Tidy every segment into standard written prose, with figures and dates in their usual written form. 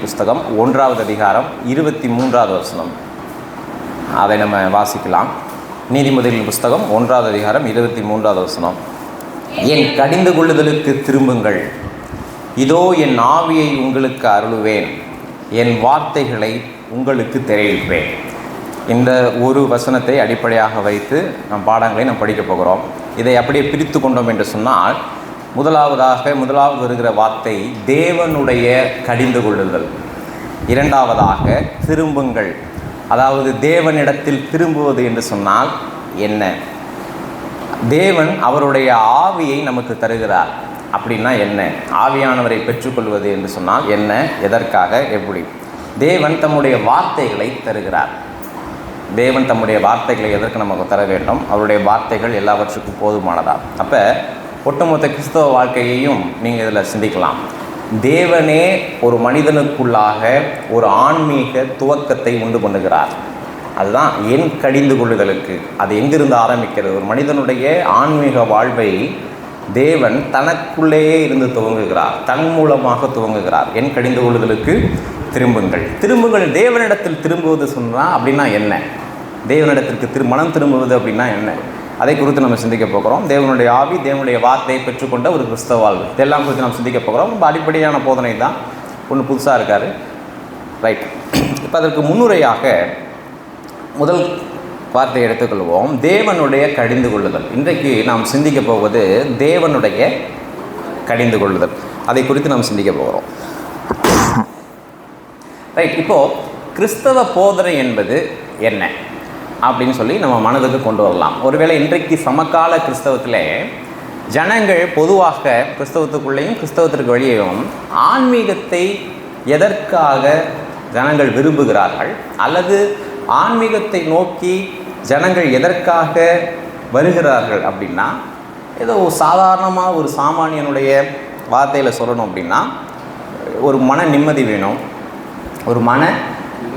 புஸ்தகம் 1வது அதிகாரம் 23வது வசனம். அதை நம்ம வாசிக்கலாம். நீதிமொழிகளின் புஸ்தகம் 1வது அதிகாரம் 23வது வசனம். என் கடிந்து கொள்ளுதலுக்கு திரும்புங்கள், இதோ என் ஆவியை உங்களுக்கு அருளுவேன், என் வார்த்தைகளை உங்களுக்கு தெரிவிப்பேன். இந்த ஒரு வசனத்தை அடிப்படையாக வைத்து நம் பாடங்களை நாம் படிக்கப் போகிறோம். இதை அப்படியே பிரித்து கொண்டோம் என்று சொன்னால், முதலாவது வருகிற வார்த்தை தேவனுடைய கடிந்து கொள்ளுதல். இரண்டாவதாக திரும்புங்கள், அதாவது தேவனிடத்தில் திரும்புவது என்று சொன்னால் என்ன? தேவன் அவருடைய ஆவியை நமக்கு தருகிறார். அப்படின்னா என்ன? ஆவியானவரை பெற்றுக்கொள்வது என்று சொன்னால் என்ன, எதற்காக, எப்படி? தேவன் தம்முடைய வார்த்தைகளை தருகிறார். தேவன் தம்முடைய வார்த்தைகளை எதற்கு நமக்கு தர வேண்டும்? அவருடைய வார்த்தைகள் எல்லாவற்றுக்கும் போதுமானதா? அப்போ ஒட்டுமொத்த கிறிஸ்தவ வாழ்க்கையையும் நீங்கள் இதில் சிந்திக்கலாம். தேவனே ஒரு மனிதனுக்குள்ளாக ஒரு ஆன்மீக துவக்கத்தை உண்டு பண்ணுகிறார். அதுதான் என் கடிந்து கொள்ளுதலுக்கு. அது எங்கிருந்து ஆரம்பிக்கிறது? ஒரு மனிதனுடைய ஆன்மீக வாழ்வை தேவன் தனக்குள்ளேயே இருந்து துவங்குகிறார், தன் மூலமாக துவங்குகிறார். என் கடிந்து கொள்ளுதலுக்கு திரும்புங்கள். திரும்புங்கள், தேவனிடத்தில் திரும்புவது சொன்னால் அப்படின்னா என்ன? தேவனிடத்திற்கு மனம் திரும்புவது அப்படின்னா என்ன? அதை குறித்து நம்ம சிந்திக்க போகிறோம். தேவனுடைய ஆவி, தேவனுடைய வார்த்தையை பெற்றுக்கொண்ட ஒரு கிறிஸ்தவ வாழ்வு, இதெல்லாம் குறித்து நம்ம சிந்திக்க போகிறோம். ரொம்ப அடிப்படையான போதனை தான், ஒன்று புதுசாக இருக்காரு. ரைட். இப்போ அதற்கு முன்னுரையாக முதல் வார்த்தையை எடுத்துக்கொள்வோம், தேவனுடைய கடிந்து கொள்ளுதல். இன்றைக்கு நாம் சிந்திக்க போவது தேவனுடைய கடிந்து கொள்ளுதல். அதை குறித்து நாம் சிந்திக்க போகிறோம். ரைட். இப்போது கிறிஸ்தவ போதனை என்பது என்ன அப்படின்னு சொல்லி நம்ம மனதுக்கு கொண்டு வரலாம். ஒருவேளை இன்றைக்கு சமகால கிறிஸ்தவத்தில் ஜனங்கள் பொதுவாக கிறிஸ்தவத்துக்குள்ளேயும் கிறிஸ்தவத்திற்கு வெளியேயும் ஆன்மீகத்தை எதற்காக ஜனங்கள் விரும்புகிறார்கள், அல்லது ஆன்மீகத்தை நோக்கி ஜனங்கள் எதற்காக வருகிறார்கள் அப்படின்னா, ஏதோ சாதாரணமாக ஒரு சாமானியனுடைய வார்த்தையில் சொல்லணும் அப்படின்னா, ஒரு மன நிம்மதி வேணும், ஒரு மன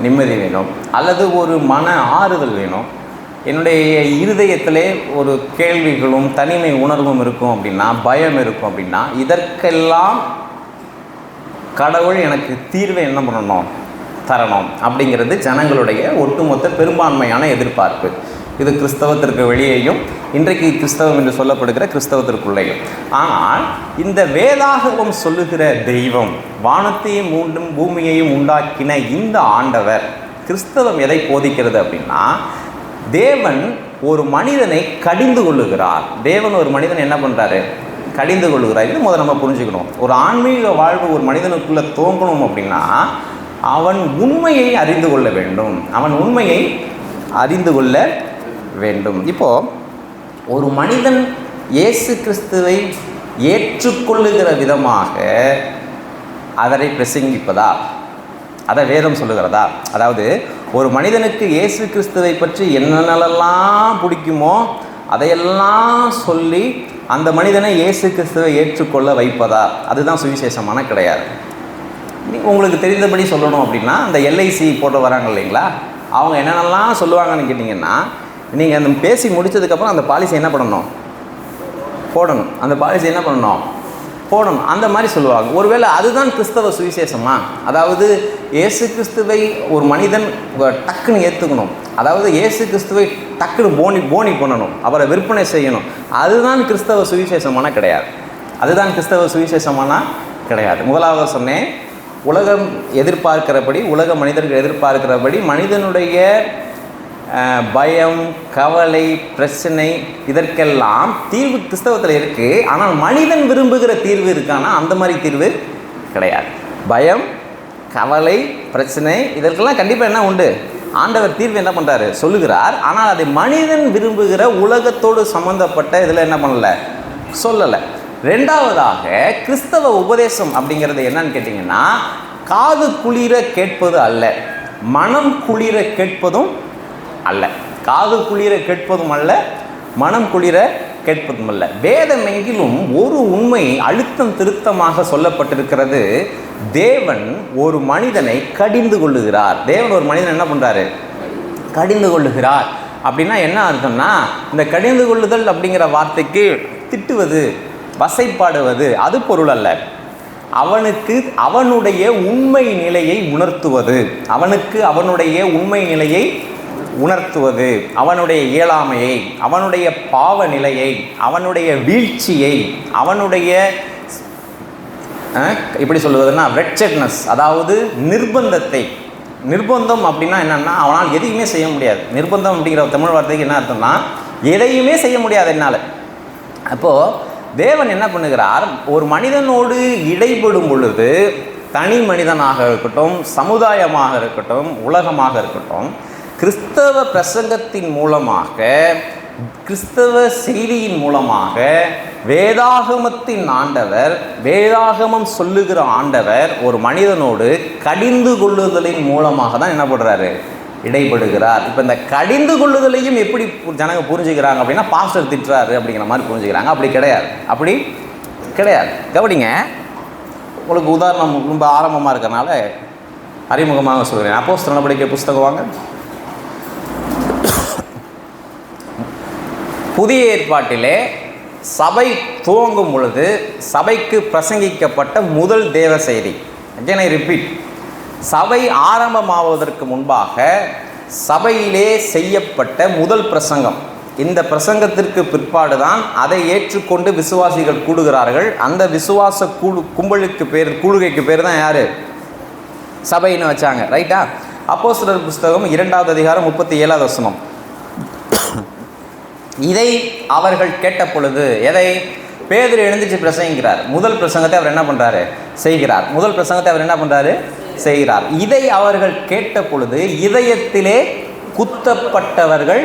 நிம்மதி வேணும், அல்லது ஒரு மன ஆறுதல் வேணும். என்னுடைய இருதயத்திலே ஒரு கேள்விகளும் தனிமை உணர்வும் இருக்கும் அப்படின்னா, பயம் இருக்கும் அப்படின்னா, இதற்கெல்லாம் கடவுள் எனக்கு தீர்வை என்ன பண்ணணும், தரணும் அப்படிங்கிறது ஜனங்களுடைய ஒட்டுமொத்த பெரும்பான்மையான எதிர்பார்ப்பு. இது கிறிஸ்தவத்திற்கு வெளியேயும் இன்றைக்கு கிறிஸ்தவம் என்று சொல்லப்படுகிற கிறிஸ்தவத்திற்குள்ளேயும். ஆனால் இந்த வேதாகமம் சொல்லுகிற தெய்வம், வானத்தையும் பூமியையும் உண்டாக்கின இந்த ஆண்டவர், கிறிஸ்தவம் எதை போதிக்கிறது அப்படின்னா, தேவன் ஒரு மனிதனை கடிந்து கொள்ளுகிறார். தேவன் ஒரு மனிதனை என்ன பண்ணுறாரு? கடிந்து கொள்ளுகிறார். இது முதல்ல நம்ம புரிஞ்சுக்கணும். ஒரு ஆன்மீக வாழ்வு ஒரு மனிதனுக்குள்ளே தோங்கணும் அப்படின்னா அவன் உண்மையை அறிந்து கொள்ள வேண்டும். அவன் உண்மையை அறிந்து கொள்ள வேண்டும். இப்போது ஒரு மனிதன் இயேசு கிறிஸ்துவை ஏற்றுக்கொள்ளுகிற விதமாக அதனை பிரசங்கிப்பதா? அதை வேதம் சொல்லுகிறதா? அதாவது ஒரு மனிதனுக்கு இயேசு கிறிஸ்துவை பற்றி என்னென்னலாம் பிடிக்குமோ அதையெல்லாம் சொல்லி அந்த மனிதனை இயேசு கிறிஸ்துவை ஏற்றுக்கொள்ள வைப்பதா? அதுதான் சுவிசேஷமான கிடையாது. உங்களுக்கு தெரிந்தபடி சொல்லணும் அப்படின்னா, அந்த எல்ஐசி போட்டு வராங்க இல்லைங்களா, அவங்க என்னென்னலாம் சொல்லுவாங்கன்னு கேட்டிங்கன்னா, நீங்கள் அந்த பேசி முடித்ததுக்கப்புறம் அந்த பாலிசி என்ன பண்ணணும்? போடணும். அந்த பாலிசி என்ன பண்ணணும்? போடணும். அந்த மாதிரி சொல்லுவாங்க. ஒருவேளை அதுதான் கிறிஸ்தவ சுவிசேஷமா? அதாவது இயேசு கிறிஸ்துவை ஒரு மனிதன் டக்குன்னு ஏற்றுக்கணும், அதாவது இயேசு கிறிஸ்துவை டக்குன்னு போனி பண்ணணும், அவரை விற்பனை செய்யணும், அதுதான் கிறிஸ்தவ சுவிசேஷமான கிடையாது. அதுதான் கிறிஸ்தவ சுவிசேஷமான கிடையாது. முதலாவது சொன்னேன், உலகம் எதிர்பார்க்கிறபடி, உலக மனிதர்கள் எதிர்பார்க்கிறபடி மனிதனுடைய பயம், கவலை, பிரச்சனை, இதற்கெல்லாம் தீர்வு கிறிஸ்தவத்தில் இருக்குது. ஆனால் மனிதன் விரும்புகிற தீர்வு இருக்கானா? அந்த மாதிரி தீர்வு கிடையாது. பயம், கவலை, பிரச்சனை, இதற்கெல்லாம் கண்டிப்பாக என்ன உண்டு? ஆண்டவர் தீர்வு என்ன பண்ணுறாரு? சொல்லுகிறார். ஆனால் அதை மனிதன் விரும்புகிற உலகத்தோடு சம்மந்தப்பட்ட இதில் என்ன பண்ணலை? சொல்லலை. ரெண்டாவதாக கிறிஸ்தவ உபதேசம் அப்படிங்கிறது என்னன்னு கேட்டிங்கன்னா, காது குளிர கேட்பது அல்ல, மனம் குளிர கேட்பதும் அல்ல. காது குளிர கேட்பதும் அல்ல, மனம் குளிர கேட்பதும் அல்ல. வேதம் எங்கிலும் ஒரு உண்மை அழுத்தம் திருத்தமாக சொல்லப்பட்டிருக்கிறது. தேவன் ஒரு மனிதனை கடிந்து கொள்ளுகிறார். தேவன் ஒரு மனிதன் என்ன பண்ணுறாரு? கடிந்து கொள்ளுகிறார். அப்படின்னா என்ன அர்த்தம்னா, இந்த கடிந்து கொள்ளுதல் அப்படிங்கிற வார்த்தைக்கு திட்டுவது, வசைப்பாடுவது அது பொருள் அல்ல. அவனுக்கு அவனுடைய உண்மை நிலையை உணர்த்துவது, அவனுக்கு அவனுடைய உண்மை நிலையை உணர்த்துவது, அவனுடைய இயலாமையை, அவனுடைய பாவ நிலையை, அவனுடைய வீழ்ச்சியை, அவனுடைய எப்படி சொல்லுவதுன்னா ரெட்சட்னஸ், அதாவது நிர்பந்தத்தை. நிர்பந்தம் அப்படின்னா என்னன்னா அவனால் எதையுமே செய்ய முடியாது. நிர்பந்தம் அப்படிங்கிற தமிழ் வார்த்தைக்கு என்ன அர்த்தம்னா எதையுமே செய்ய முடியாது என்னால். அப்போது தேவன் என்ன பண்ணுகிறார், ஒரு மனிதனோடு இடைப்படும் பொழுது, தனி மனிதனாக இருக்கட்டும், சமுதாயமாக இருக்கட்டும், உலகமாக இருக்கட்டும், கிறிஸ்தவ பிரசங்கத்தின் மூலமாக, கிறிஸ்தவ செய்தியின் மூலமாக, வேதாகமத்தின் ஆண்டவர், வேதாகமம் சொல்லுகிற ஆண்டவர் ஒரு மனிதனோடு கடிந்து கொள்ளுதலின் மூலமாக தான் என்ன பண்ணுறாரு, இடைப்படுகிறார். இப்போ இந்த கடிந்து கொள்ளுதலையும் எப்படி ஜனங்க புரிஞ்சுக்கிறாங்க அப்படின்னா, பாஸ்டர் திட்டுறாரு அப்படிங்கிற மாதிரி புரிஞ்சுக்கிறாங்க. அப்படி கிடையாது, அப்படி கிடையாது. கவனிங்க, உங்களுக்கு உதாரணம் ரொம்ப ஆரம்பமாக இருக்கிறனால அறிமுகமாக சொல்கிறேன். அப்போஸ்தலர் நடவடிக்கை புஸ்தகம் வாங்க. புதிய ஏற்பாட்டிலே சபை துவங்கும் பொழுது சபைக்கு பிரசங்கிக்கப்பட்ட முதல் தேவ செய்தி, again I repeat, சபை ஆரம்பமாவதற்கு முன்பாக சபையிலே செய்யப்பட்ட முதல் பிரசங்கம். இந்த பிரசங்கத்திற்கு பிற்பாடு தான் அதை ஏற்றுக்கொண்டு விசுவாசிகள் கூடுகிறார்கள். அந்த விசுவாச கூடுகைக்கு பேர் தான் யார், சபைன்னு வச்சாங்க. ரைட்டா? அப்போஸ்தலர் புஸ்தகம் 2வது அதிகாரம் 37வது வசனம். இதை அவர்கள் கேட்ட பொழுது, எதை? பேதுரு எழுந்திருச்சு பிரசங்கிக்கிறார். முதல் பிரசங்கத்தை அவர் என்ன பண்ணுறாரு, செய்கிறார். முதல் பிரசங்கத்தை அவர் என்ன பண்ணுறாரு, செய்கிறார். இதை அவர்கள் கேட்ட பொழுது இதயத்திலே குத்தப்பட்டவர்கள்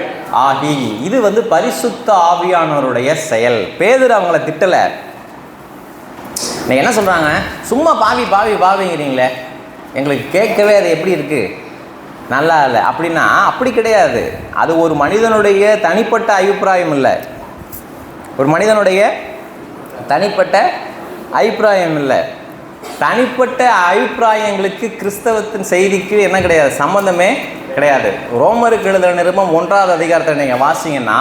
ஆகி. இது பரிசுத்த ஆவியானவருடைய செயல். பேதுரு அவங்கள திட்டலை. நீங்கள் என்ன சொல்கிறாங்க, சும்மா பாவி பாவி பாவிங்கிறீங்களே, எங்களுக்கு கேட்கவே அது எப்படி இருக்குது, நல்லா இல்லை அப்படின்னா, அப்படி கிடையாது. அது ஒரு மனிதனுடைய தனிப்பட்ட அபிப்பிராயம் இல்லை, ஒரு மனிதனுடைய தனிப்பட்ட அபிப்பிராயம் இல்லை. தனிப்பட்ட அபிப்பிராயங்களுக்கு கிறிஸ்தவத்தின் செய்திக்கு என்ன கிடையாது, சம்பந்தமே கிடையாது. ரோமருக்கு எழுதுகிற நிருபம் 1வது அதிகாரத்தை நீங்கள் வாசிங்கன்னா,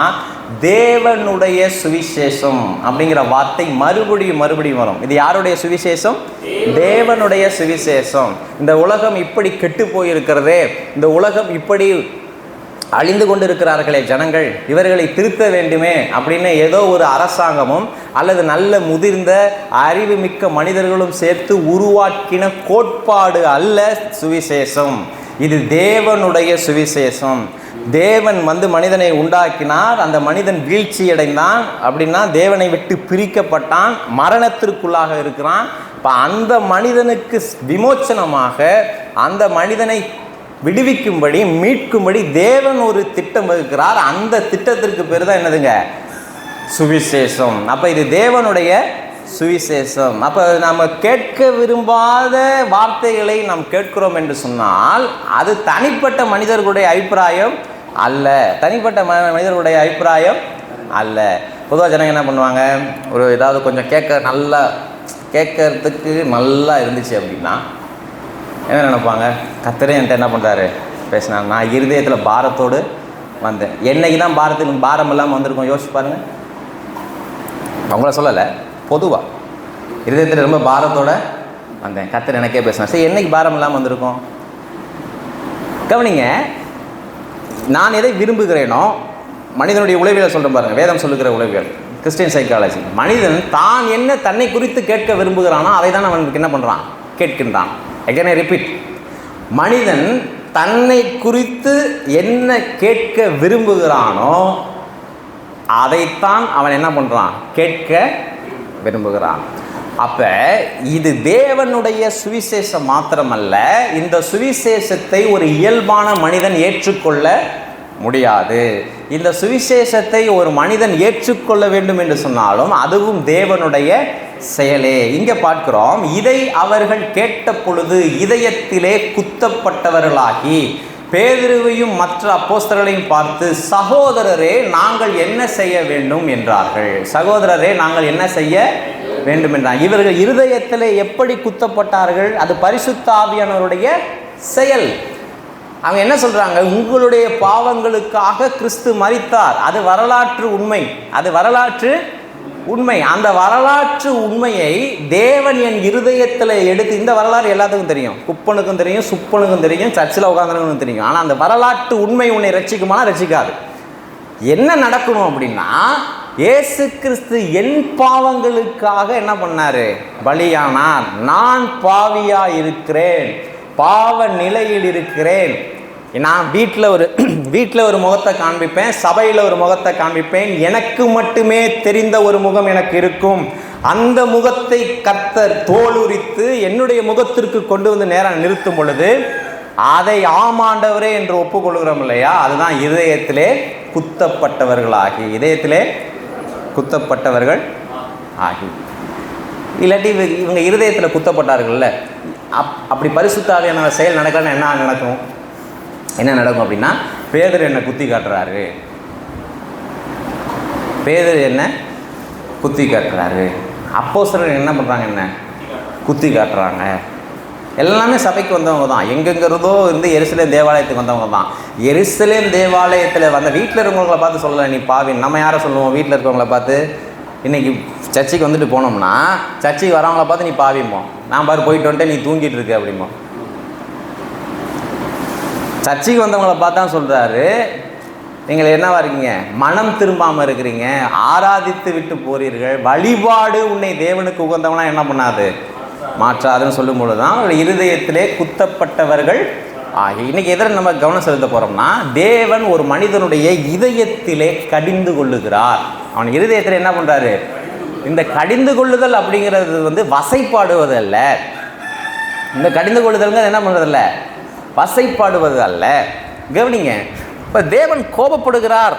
தேவனுடைய சுவிசேஷம் அப்படிங்கிற வார்த்தை மறுபடியும் வரும். இது யாருடைய சுவிசேஷம்? தேவனுடைய சுவிசேஷம். இந்த உலகம் இப்படி கெட்டு போயிருக்கிறதே, இந்த உலகம் இப்படி அழிந்து கொண்டிருக்கிறார்களே ஜனங்கள், இவர்களை திருத்த வேண்டுமே அப்படின்னு ஏதோ ஒரு அரசாங்கமும் அல்லது நல்ல முதிர்ந்த அறிவுமிக்க மனிதர்களும் சேர்த்து உருவாக்கின கோட்பாடு அல்ல சுவிசேஷம். இது தேவனுடைய சுவிசேஷம். தேவன் மனிதனை உண்டாக்கினார், அந்த மனிதன் வீழ்ச்சி அடைந்தான் அப்படின்னா தேவனை விட்டு பிரிக்கப்பட்டான், மரணத்திற்குள்ளாக இருக்கிறான். இப்போ அந்த மனிதனுக்கு விமோச்சனமாக, அந்த மனிதனை விடுவிக்கும்படி, மீட்கும்படி தேவன் ஒரு திட்டம் வகுக்கிறார். அந்த திட்டத்திற்கு பேர் தான் என்னதுங்க, சுவிசேஷம். அப்போ இது தேவனுடைய சுவிசேஷம். அப்போ நாம் கேட்க விரும்பாத வார்த்தைகளை நாம் கேட்கிறோம் என்று சொன்னால் அது தனிப்பட்ட மனிதர்களுடைய அபிப்பிராயம் அல்ல, தனிப்பட்ட மனிதர்களுடைய அபிப்பிராயம் அல்ல. பொதுவாக ஜனங்க என்ன பண்ணுவாங்க, ஒரு ஏதாவது கொஞ்சம் கேட்கறதுக்கு நல்லா இருந்துச்சு அப்படின்னா என்ன நினைப்பாங்க, கர்த்தரே என்கிட்ட என்ன பண்ணுறாரு பேசினா, நான் இருதயத்தில் பாரத்தோடு வந்தேன். என்னைக்கு தான் பாரம் இல்லாமல் வந்திருக்கோம் யோசிச்சு பாருங்கள். அவங்கள சொல்லலை, பொதுவாக இருதயத்தில் ரொம்ப பாரத்தோடு வந்தேன், கர்த்தர் எனக்கே பேசினேன். சரி, என்னைக்கு பாரம் இல்லாமல் வந்திருக்கோம்? கவனிங்க, நான் எதை விரும்புகிறேனோ, மனிதனுடைய உளவியல் சொல்கிறேன் பாருங்கள், வேதம் சொல்லுகிற உளவியல், கிறிஸ்டியன் சைக்காலஜி. மனிதன் தான் என்ன தன்னை குறித்து கேட்க விரும்புகிறானோ அதை தான் அவனுக்கு என்ன பண்ணுறான், கேட்கின்றான். again I repeat, மனிதன் தன்னை குறித்து என்ன கேட்க விரும்புகிறானோ அதைத்தான் அவன் என்ன பண்ணுறான், கேட்க விரும்புகிறான். அப்போ இது தேவனுடைய சுவிசேஷம் மாத்திரமல்ல, இந்த சுவிசேஷத்தை ஒரு இயல்பான மனிதன் ஏற்றுக்கொள்ள முடியாது. இந்த சுவிசேஷத்தை ஒரு மனிதன் ஏற்றுக்கொள்ள வேண்டும் என்று சொன்னாலும் அதுவும் தேவனுடைய செயலே. இங்கே பார்க்கிறோம், இதை அவர்கள் கேட்ட பொழுது இதயத்திலே குத்தப்பட்டவர்களாகி பேதுருவையும் மற்ற அப்போஸ்தலர்களையும் பார்த்து, சகோதரரே நாங்கள் என்ன செய்ய வேண்டும் என்றார்கள். சகோதரரே நாங்கள் என்ன செய்ய வேண்டும் என்றார். இவர்கள் இருதயத்திலே எப்படி குத்தப்பட்டார்கள்? அது பரிசுத்த ஆவியானவருடைய செயல். அவங்க என்ன சொல்றாங்க, உங்களுடைய பாவங்களுக்காக கிறிஸ்து மரித்தார். அது வரலாற்று உண்மை, அது வரலாற்று உண்மை. அந்த வரலாற்று உண்மையை தேவன் என் இருதயத்தில் எடுத்து, இந்த வரலாறு எல்லாத்துக்கும் தெரியும், குப்பனுக்கும் தெரியும், சுப்பனுக்கும் தெரியும், சர்ச்சில் உட்காந்துருக்கும் தெரியும். ஆனால் அந்த வரலாற்று உண்மை உன்னை ரட்சிக்குமா? ரட்சிக்காது. என்ன நடக்கணும் அப்படின்னா, இயேசு கிறிஸ்து என் பாவங்களுக்காக என்ன பண்ணாரு? பலியானார். நான் பாவியா இருக்கிறேன், பாவ நிலையில் இருக்கிறேன். நான் வீட்டில் ஒரு முகத்தை காண்பிப்பேன், சபையில் ஒரு முகத்தை காண்பிப்பேன். எனக்கு மட்டுமே தெரிந்த ஒரு முகம் எனக்கு இருக்கும். அந்த முகத்தை கர்த்தர் தோலுரித்து என்னுடைய முகத்திற்கு கொண்டு வந்து நேரம் நிறுத்தும் பொழுது அதை ஆமாண்டவரே என்று ஒப்புக்கொள்கிறோம் இல்லையா? அதுதான் இதயத்திலே குத்தப்பட்டவர்களாகி, இதயத்திலே குத்தப்பட்டவர்கள் ஆகி. இல்லாட்டி இவங்க இருதயத்தில் குத்தப்பட்டார்கள்ல, அப்படி பரிசுத்த ஆவியான செயல் நடக்கலன்னா என்ன நடக்கும் அப்படின்னா, பேதுரு என்ன குத்தி காட்டுறாரு, அப்போஸ்தலர்கள் என்ன பண்ணுறாங்க, என்ன குத்தி காட்டுறாங்க. எல்லாமே சபைக்கு வந்தவங்க தான், எங்கெங்கிறதோ இருந்து எருசலேம் தேவாலயத்துக்கு வந்தவங்க தான். எருசலேம் தேவாலயத்தில் வந்த வீட்டில் இருக்கவங்கள பார்த்து சொல்லலை நீ பாவின். நம்ம யாரை சொல்லுவோம்? வீட்டில் இருக்கவங்கள பார்த்து. இன்றைக்கி சர்ச்சைக்கு வந்துட்டு போனோம்னா சர்ச்சைக்கு வரவங்கள பார்த்து நீ பாவிப்போம். நான் பாரு போயிட்டு வந்துட்டு நீ தூங்கிட்டு இருக்க அப்படிமோ. சர்ச்சைக்கு வந்தவங்கள பார்த்தா சொல்கிறாரு, நீங்கள் என்னவா இருக்கீங்க? மனம் திரும்பாமல் இருக்கிறீங்க, ஆராதித்து விட்டு போறீர்கள், வழிபாடு உன்னை தேவனுக்கு உகந்தவனா என்ன பண்ணாது? மாற்றாதுன்னு சொல்லும்போது தான் அவருடைய இருதயத்திலே குத்தப்பட்டவர்கள் ஆகி. இன்னைக்கு எதிர நம்ம கவனம் செலுத்த போகிறோம்னா, தேவன் ஒரு மனிதனுடைய இதயத்திலே கடிந்து கொள்ளுகிறார். அவன் இருதயத்தில் என்ன பண்ணுறாரு? இந்த கடிந்து கொள்ளுதல் அப்படிங்கிறது வசைப்பாடுவது அல்ல. இந்த கடிந்து கொள்ளுதல்ங்க என்ன பண்ணுறதில்ல, வசைப்பாடுவது அல்ல. கவனிங்க, இப்போ தேவன் கோபப்படுகிறார்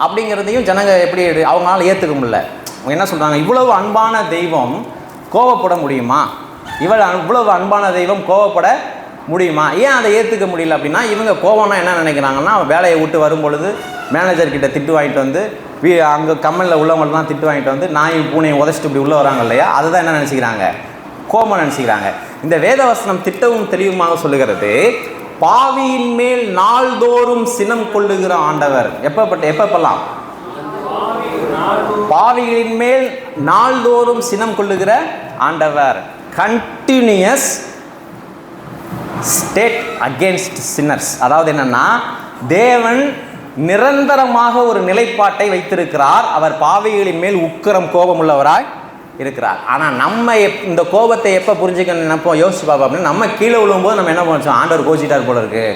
அப்படிங்கிறதையும் ஜனங்க எப்படி அவங்களால ஏற்றுக்க முடியல. அவங்க என்ன சொல்கிறாங்க? இவ்வளவு அன்பான தெய்வம் கோபப்பட முடியுமா? இவ்வளவு அன்பான தெய்வம் கோபப்பட முடியுமா? ஏன் அதை ஏற்றுக்க முடியல அப்படின்னா, இவங்க கோபம்னா என்ன நினைக்கிறாங்கன்னா, வேலையை விட்டு வரும்பொழுது மேனேஜர்கிட்ட திட்டு வாங்கிட்டு வந்து, அங்கே கம்பெனியில் உள்ளவங்கள்லாம் திட்டு வாங்கிட்டு வந்து நாயும் பூனையும் உதச்சிட்டு இப்படி உள்ளே வராங்க இல்லையா, அதுதான் என்ன நினச்சிக்கிறாங்க? கோபம் நினச்சிக்கிறாங்க. இந்த வேதவசனம் திட்டமும் தெளிவுமாக சொல்லுகிறது, பாவியின் மேல் நாள்தோறும் சினம் கொள்ளுகிற ஆண்டவர். எப்பப்பெல்லாம்? பாவிகளின் மேல் நாள்தோறும் சினம் கொள்ளுகிற ஆண்டவர். Continues state against sinners. அதாவது என்னன்னா, தேவன் நிரந்தரமாக ஒரு நிலைப்பாட்டை வைத்திருக்கிறார். அவர் பாவிகளின் மேல் உக்கிரம் கோபம் உள்ளவராய் இருக்கிறார். ஆனால் நம்ம இந்த கோபத்தை எப்போ புரிஞ்சுக்கணும் நினைப்போம், யோசிச்சு பார்ப்போம். அப்படின்னு நம்ம கீழே விழும்போது நம்ம என்ன பண்ணுறோம்? ஆண்டவர் கோச்சிட்டார் போல இருக்கு.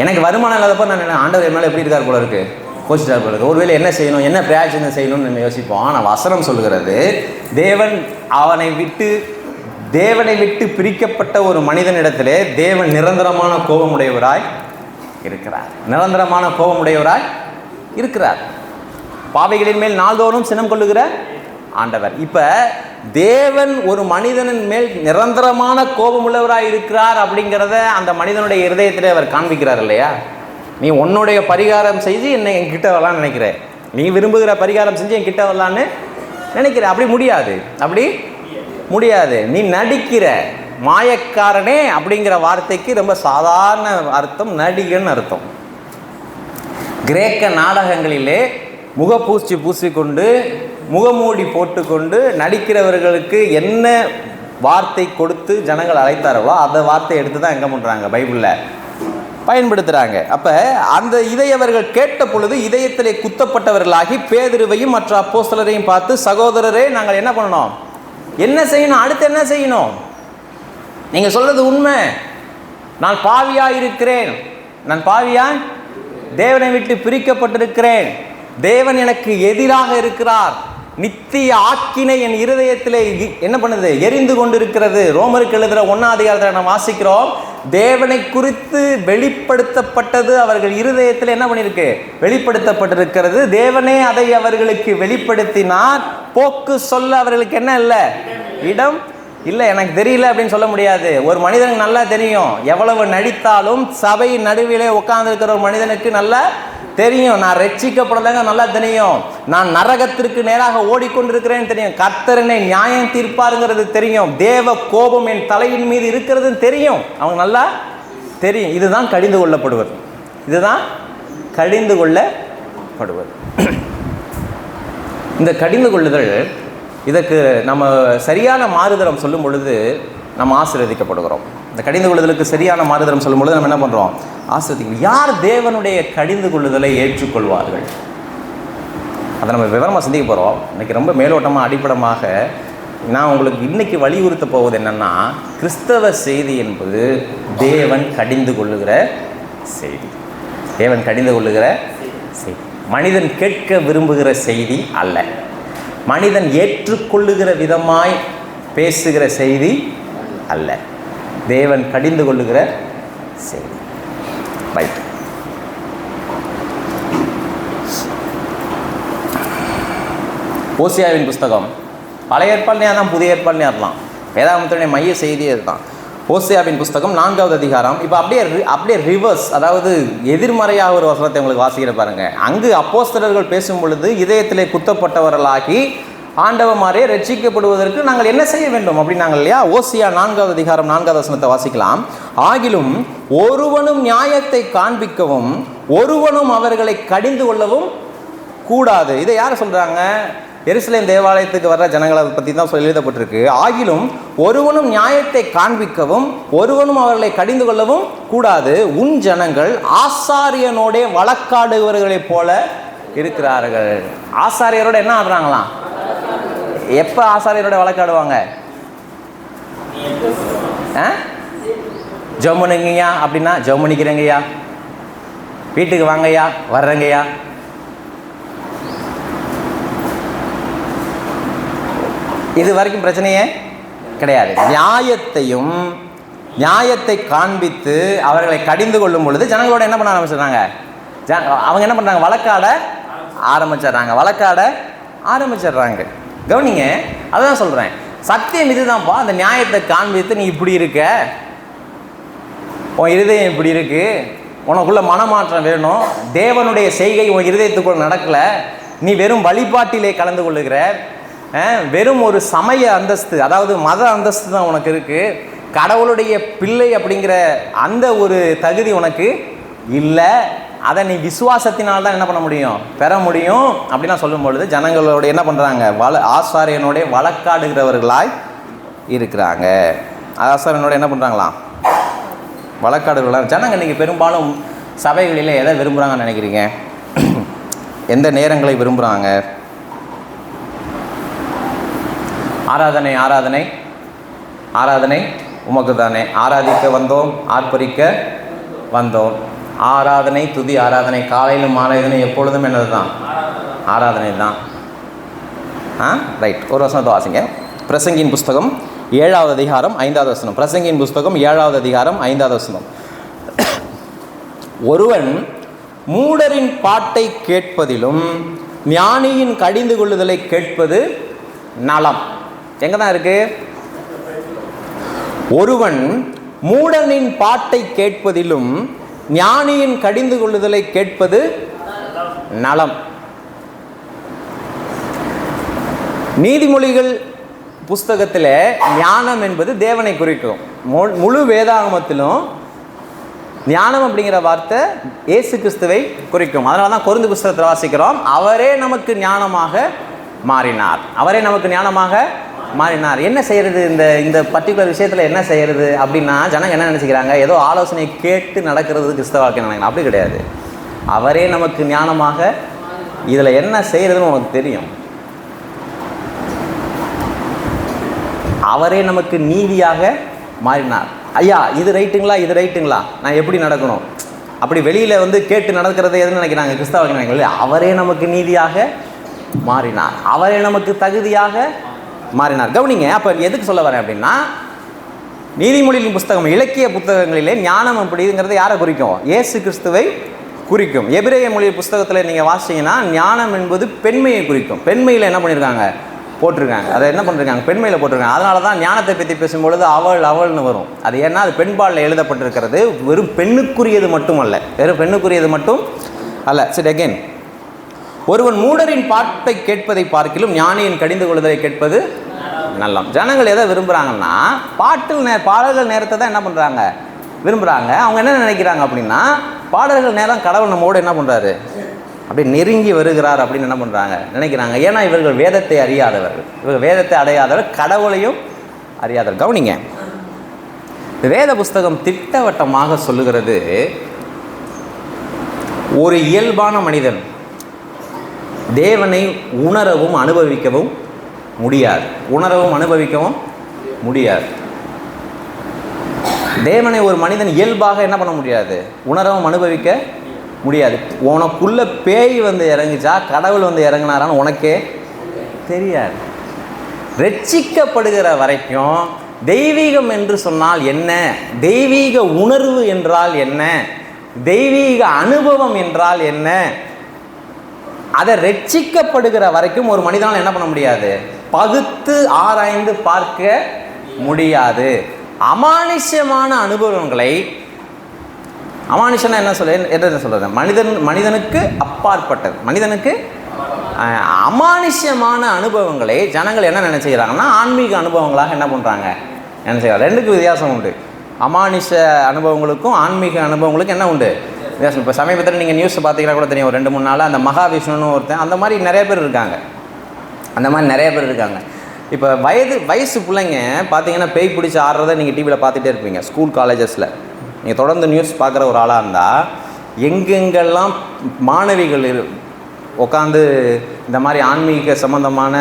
எனக்கு வருமானம் இல்லாதப்போ நான் ஆண்டவர் என் மேலே எப்படி இருக்கார் போல இருக்கு, கோச்சிட்டார் போல இருக்கு. ஒருவேளை என்ன செய்யணும், என்ன பிரயாசனம் செய்யணும்னு நம்ம யோசிப்போம். ஆனால் வசனம் சொல்கிறது, தேவனை விட்டு பிரிக்கப்பட்ட ஒரு மனிதனிடத்திலே தேவன் நிரந்தரமான கோபமுடையவராய் இருக்கிறார். நிரந்தரமான கோபமுடையவராய் இருக்கிறார். பாவிகளின் மேல் நாள்தோறும் சினம் கொள்ளுகிற ஆண்டவர். இப்ப தேவன் ஒரு மனிதனின் மேல் நிரந்தரமான கோபம் உள்ளவராய் இருக்கிறார் அப்படிங்கிறத அந்த மனிதனுடைய இருதயத்திலே அவர் காண்பிக்கிறார் இல்லையா? நீ உன்னுடைய பரிகாரம் செஞ்சு என்னை என்கிட்ட வரலான்னு நினைக்கிற, நீ விரும்புகிற பரிகாரம் செஞ்சு என்கிட்ட வரலான்னு நினைக்கிற. அப்படி முடியாது. நீ நடிக்கிற மாயக்காரனே அப்படிங்கிற வார்த்தைக்கு ரொம்ப சாதாரண அர்த்தம் நடிகன் அர்த்தம். கிரேக்க நாடகங்களிலே முகப்பூச்சி பூசிக்கொண்டு முகமூடி போட்டுக்கொண்டு நடிக்கிறவர்களுக்கு என்ன வார்த்தை கொடுத்து ஜனங்கள் அழைத்தார்களோ அந்த வார்த்தையை எடுத்து தான் எங்கே பண்ணுறாங்க? பைபிளில் பயன்படுத்துகிறாங்க. அப்போ அந்த இதை அவர்கள் கேட்ட பொழுது இதயத்திலே குத்தப்பட்டவர்களாகி பேதுருவையும் மற்ற அப்போஸ்தலரையும் பார்த்து, சகோதரரே, நாங்கள் என்ன பண்ணணும், என்ன செய்யணும், அடுத்து என்ன செய்யணும்? நீங்கள் சொல்றது உண்மை. நான் பாவியா இருக்கிறேன், நான் பாவியா தேவனை விட்டு பிரிக்கப்பட்டிருக்கிறேன், தேவன் எனக்கு எதிராக இருக்கிறார், நித்திய ஆக்கினை என் இருதயத்தில் என்ன பண்ணுது, எரிந்து கொண்டிருக்கிறது. ரோமருக்கு எழுதுகிற 1ஆம் அதிகாரத்தில் நாம் வாசிக்கிறோம், தேவனை குறித்து வெளிப்படுத்தப்பட்டது அவர்கள் இருதயத்தில் என்ன பண்ணியிருக்கு, வெளிப்படுத்தப்பட்டிருக்கிறது. தேவனே அதை அவர்களுக்கு வெளிப்படுத்தினார். போக்கு சொல்ல அவர்களுக்கு என்ன இல்லை, இடம் இல்லை. எனக்கு தெரியல அப்படின்னு சொல்ல முடியாது. ஒரு மனிதனுக்கு நல்லா தெரியும், எவ்வளவு நடித்தாலும் சபை நடுவிலே உட்கார்ந்துருக்கிற ஒரு மனிதனுக்கு நல்லா தெரியும், நான் ரட்சிக்கப்படலைங்க நல்லா தெரியும், நான் நரகத்திற்கு நேராக ஓடிக்கொண்டிருக்கிறேன்னு தெரியும், கர்த்தரனை நியாயம் தீர்ப்பாருங்கிறது தெரியும், தேவ கோபம் என் தலையின் மீது இருக்கிறது தெரியும், அவங்க நல்லா தெரியும். இதுதான் கடிந்து கொள்ளப்படுவது. இந்த கடிந்து கொள்ளுதல், இதற்கு நம்ம சரியான மாறுதரம் சொல்லும் பொழுது நம்ம ஆசீர்வதிக்கப்படுகிறோம். இந்த கடிந்து கொள்ளுதலுக்கு சரியான மாறுதரம் சொல்லும் பொழுது நம்ம என்ன பண்ணுறோம்? ஆசீர்வதிக்கிறோம். யார் தேவனுடைய கடிந்து கொள்ளுதலை ஏற்றுக்கொள்வார்கள்? அதை நம்ம விவரமாக சிந்திக்க போகிறோம். இன்றைக்கி ரொம்ப மேலோட்டமாக அடிப்படமாக நான் உங்களுக்கு இன்றைக்கி வலியுறுத்த போவது என்னென்னா, கிறிஸ்தவ செய்தி என்பது தேவன் கடிந்து கொள்ளுகிற செய்தி. தேவன் கடிந்து கொள்ளுகிற செய்தி. மனிதன் கேட்க விரும்புகிற செய்தி அல்ல. மனிதன் ஏற்றுக்கொள்ளுகிற விதமாய் பேசுகிற செய்தி அல்ல. தேவன் கடிந்து கொள்ளுகிற செய்தி. ரைட். ஓசியாவின் புஸ்தகம் பழைய ஏற்பாடுலையாக தான், புதிய ஏற்பாடுலையாக இருக்கலாம். வேதாகமத்தினுடைய மைய செய்தியே இதுதான். ஓசியாவின் புஸ்தகம் 4வது அதிகாரம். இப்போ அப்படியே ரிவர்ஸ், அதாவது எதிர்மறையாக ஒரு வசனத்தை உங்களுக்கு வாசிக்கிற பாருங்க. அங்கு அப்போஸ்தலர்கள் பேசும் பொழுது இதயத்திலே குத்தப்பட்டவர்களாகி ஆண்டவமாரே ரட்சிக்கப்படுவதற்கு நாங்கள் என்ன செய்ய வேண்டும் அப்படின்னாங்க இல்லையா? ஓசியா 4வது அதிகாரம் 4வது வசனத்தை வாசிக்கலாம். ஆகிலும் ஒருவனும் நியாயத்தை காண்பிக்கவும் ஒருவனும் அவர்களை கடிந்து கொள்ளவும் கூடாது. இதை யார் சொல்றாங்க? எருசலேம் தேவாலயத்துக்கு வர்ற ஜனங்களை பற்றி தான் எழுதப்பட்டிருக்கு. ஆகிலும் ஒருவனும் நியாயத்தை காண்பிக்கவும் ஒருவனும் அவர்களை கடிந்து கொள்ளவும் கூடாது. உன் ஜனங்கள் ஆசாரியனோட வழக்காடுபவர்களைப் போல இருக்கிறார்கள். ஆசாரியரோட என்ன ஆடுறாங்களாம்? எப்போ ஆசாரியரோட வழக்காடுவாங்க? ஜெபமணிங்கய்யா அப்படின்னா ஜெபமணிக்கிறேங்கய்யா, வீட்டுக்கு வாங்கய்யா, வர்றேங்கய்யா. இது வரைக்கும் பிரச்சனையே கிடையாது. நியாயத்தை காண்பித்து அவர்களை கடிந்து கொள்ளும் பொழுது ஜனங்களோட என்ன பண்ண ஆரம்பிச்சிடுறாங்க? அவங்க என்ன பண்ணுறாங்க? வழக்காட ஆரம்பிச்சிடுறாங்க. கவனிங்க, அதான் சொல்கிறேன். சத்தியம் இதுதான்ப்பா. அந்த நியாயத்தை காண்பித்து நீ இப்படி இருக்க, உன் இருதயம் இப்படி இருக்கு, உனக்குள்ள மனமாற்றம் வேணும், தேவனுடைய செய்கை உன் இருதயத்துக்குள்ள நடக்கலை, நீ வெறும் வழிபாட்டிலே கலந்து கொள்ளுகிற, வெறும் ஒரு சமய அந்தஸ்து, அதாவது மத அந்தஸ்து தான் உனக்கு இருக்குது, கடவுளுடைய பிள்ளை அப்படிங்கிற அந்த ஒரு தகுதி உனக்கு இல்லை, அதை நீ விசுவாசத்தினால் தான் என்ன பண்ண முடியும்? பெற முடியும் அப்படின்னா சொல்லும் பொழுது ஜனங்களோட என்ன பண்ணுறாங்க? ஆசாரியனோட வழக்காடுகிறவர்களாய் இருக்கிறாங்க. ஆசாரியனோட என்ன பண்ணுறாங்களாம்? வழக்காடுகிறவர்களாக. ஜனங்க இன்றைக்கி பெரும்பாலும் சபைகளில் எதை விரும்புகிறாங்கன்னு நினைக்கிறீங்க? எந்த நேரங்களை விரும்புகிறாங்க? ஆராதனை ஆராதனை ஆராதனை உமக்கு தானே, ஆராதிக்க வந்தோம், ஆர்ப்பரிக்க வந்தோம். ஆராதனை, துதி ஆராதனை, காலையிலும் மாலையிலும் எப்பொழுதும் என்னது தான்? ஆராதனை தான். ரைட். ஒரு வசனத்தை வாசிங்க. பிரசங்கியின் புஸ்தகம் 7வது அதிகாரம் 5வது வசனம். பிரசங்கியின் புஸ்தகம் 7வது அதிகாரம் 5வது வசனம். ஒருவன் மூடரின் பாட்டை கேட்பதிலும் ஞானியின் கடிந்து கொள்ளுதலை கேட்பது நலம். எங்க தான் இருக்கு? ஒருவன் மூடனின் பாட்டை கேட்பதிலும் ஞானியின் கடிந்து கொள்ளுதலை கேட்பது நலம். நீதிமொழிகள் புஸ்தகத்தில் ஞானம் என்பது தேவனை குறிக்கும். முழு வேதாகமத்திலும் ஞானம் அப்படிங்கிற வார்த்தை இயேசு கிறிஸ்துவை குறிக்கும். அதனால தான் கொரிந்து புஸ்தகத்தில் வாசிக்கிறோம், அவரே நமக்கு ஞானமாக மாறினார். அவரே நமக்கு ஞானமாக மாறினார். என்ன செய்யறது? இந்த பர்டிகுலர் விஷயத்தில் என்ன செய்யறது அப்படின்னா ஜனங்க என்ன நினச்சிக்கிறாங்க? ஏதோ ஆலோசனை கேட்டு நடக்கிறது கிறிஸ்தவ வாழ்க்கை நினைக்கிறாங்க. அப்படி கிடையாது. அவரே நமக்கு ஞானமாக, இதில் என்ன செய்யறதுன்னு உனக்கு தெரியும். அவரே நமக்கு நீதியாக மாறினார். ஐயா இது ரைட்டுங்களா, இது ரைட்டுங்களா, நான் எப்படி நடக்கணும்? அப்படி வெளியில் கேட்டு நடக்கிறது எதுன்னு நினைக்கிறாங்க கிறிஸ்தவ நினைக்கிறாங்க. அவரே நமக்கு நீதியாக மாறினார், அவரே நமக்கு தகுதியாக மாறினார். கவனிங்க, அப்போ எதுக்கு சொல்ல வரேன் அப்படின்னா, நீதிமொழியின் புஸ்தகம், இலக்கிய புத்தகங்களிலே ஞானம் அப்படிங்கிறது யாரை குறிக்கும்? இயேசு கிறிஸ்துவை குறிக்கும். எபிரேய மொழி புஸ்தகத்தில் நீங்கள் வாசிங்கன்னா ஞானம் என்பது பெண்மையை குறிக்கும். பெண்மையில் என்ன பண்ணியிருக்காங்க? போட்டிருக்காங்க. அதை என்ன பண்ணிருக்காங்க? பெண்மையில் போட்டிருக்காங்க. அதனால தான் ஞானத்தை பற்றி பேசும்பொழுது அவள்னு வரும். அது ஏன்னா அது பெண்பாலில் எழுதப்பட்டிருக்கிறது. வெறும் பெண்ணுக்குரியது மட்டும் அல்ல, வெறும் பெண்ணுக்குரியது மட்டும் அல்ல. சரி, அகெயின், ஒருவன் மூடரின் பாட்டை கேட்பதை பார்க்கிலும் ஞானியின் கடிந்து கொள்வதை கேட்பது நல்லம். ஜனங்கள் எதை விரும்புகிறாங்கன்னா, பாடல்கள் நேரத்தை தான் என்ன பண்ணுறாங்க? விரும்புகிறாங்க. அவங்க என்ன நினைக்கிறாங்க அப்படின்னா, பாடல்கள் நேரம் கடவுள் நம்மோடு என்ன பண்ணுறாரு? அப்படி நெருங்கி வருகிறார் அப்படின்னு என்ன பண்ணுறாங்க, நினைக்கிறாங்க. ஏன்னா இவர்கள் வேதத்தை அறியாதவர்கள், இவர்கள் வேதத்தை அடையாதவர், கடவுளையும் அறியாதவர். கவனிங்க, வேத புஸ்தகம் திட்டவட்டமாக சொல்லுகிறது, ஒரு இயல்பான மனிதன் தேவனை உணரவும் அனுபவிக்கவும் முடியாது. உணரவும் அனுபவிக்கவும் முடியாது. தேவனை ஒரு மனிதன் இயல்பாக என்ன பண்ண முடியாது, உணரவும் அனுபவிக்க முடியாது. உனக்குள்ள பேய் வந்து இறங்குச்சா கடவுள் வந்து இறங்கினாரான்னு உனக்கே தெரியாது. ரட்சிக்கப்படுகிற வரைக்கும் தெய்வீகம் என்று சொன்னால் என்ன, தெய்வீக உணர்வு என்றால் என்ன, தெய்வீக அனுபவம் என்றால் என்ன, அதை ரட்சிக்கப்படுகிற வரைக்கும் ஒரு மனிதனால் என்ன பண்ண முடியாது, பகுத்து ஆராய்ந்து பார்க்க முடியாது. அமானுஷ்யமான அனுபவங்களை, அமானுஷனா என்ன சொல்றது, மனிதனுக்கு அப்பாற்பட்டது, மனிதனுக்கு அமானுஷ்யமான அனுபவங்களை ஜனங்கள் என்ன நினைச்சுக்கிறாங்கன்னா ஆன்மீக அனுபவங்களாக என்ன பண்ணுறாங்க நினைச்சுக்கிறாங்க. ரெண்டுக்கும் வித்தியாசம் உண்டு. அமானுஷ அனுபவங்களுக்கும் ஆன்மீக அனுபவங்களுக்கும் என்ன உண்டு வித்தியாசம். இப்போ சமீபத்தில் நீங்கள் நியூஸ் பார்த்தீங்கன்னா கூட தெரியும், ஒரு 2-3 நாளாக அந்த மகாவிஷ்ணுன்னு ஒருத்தன், அந்த மாதிரி நிறைய பேர் இருக்காங்க, அந்த மாதிரி நிறைய பேர் இருக்காங்க. இப்போ வயசு பிள்ளைங்க பார்த்தீங்கன்னா பேய் பிடிச்சி ஆடுறதை நீங்கள் டிவியில் பார்த்துட்டே இருப்பீங்க. ஸ்கூல் காலேஜஸில் நீங்கள் தொடர்ந்து நியூஸ் பார்க்குற ஒரு ஆளாக இருந்தால், எங்கெங்கெல்லாம் மாணவிகள் உட்காந்து இந்த மாதிரி ஆன்மீக சம்பந்தமான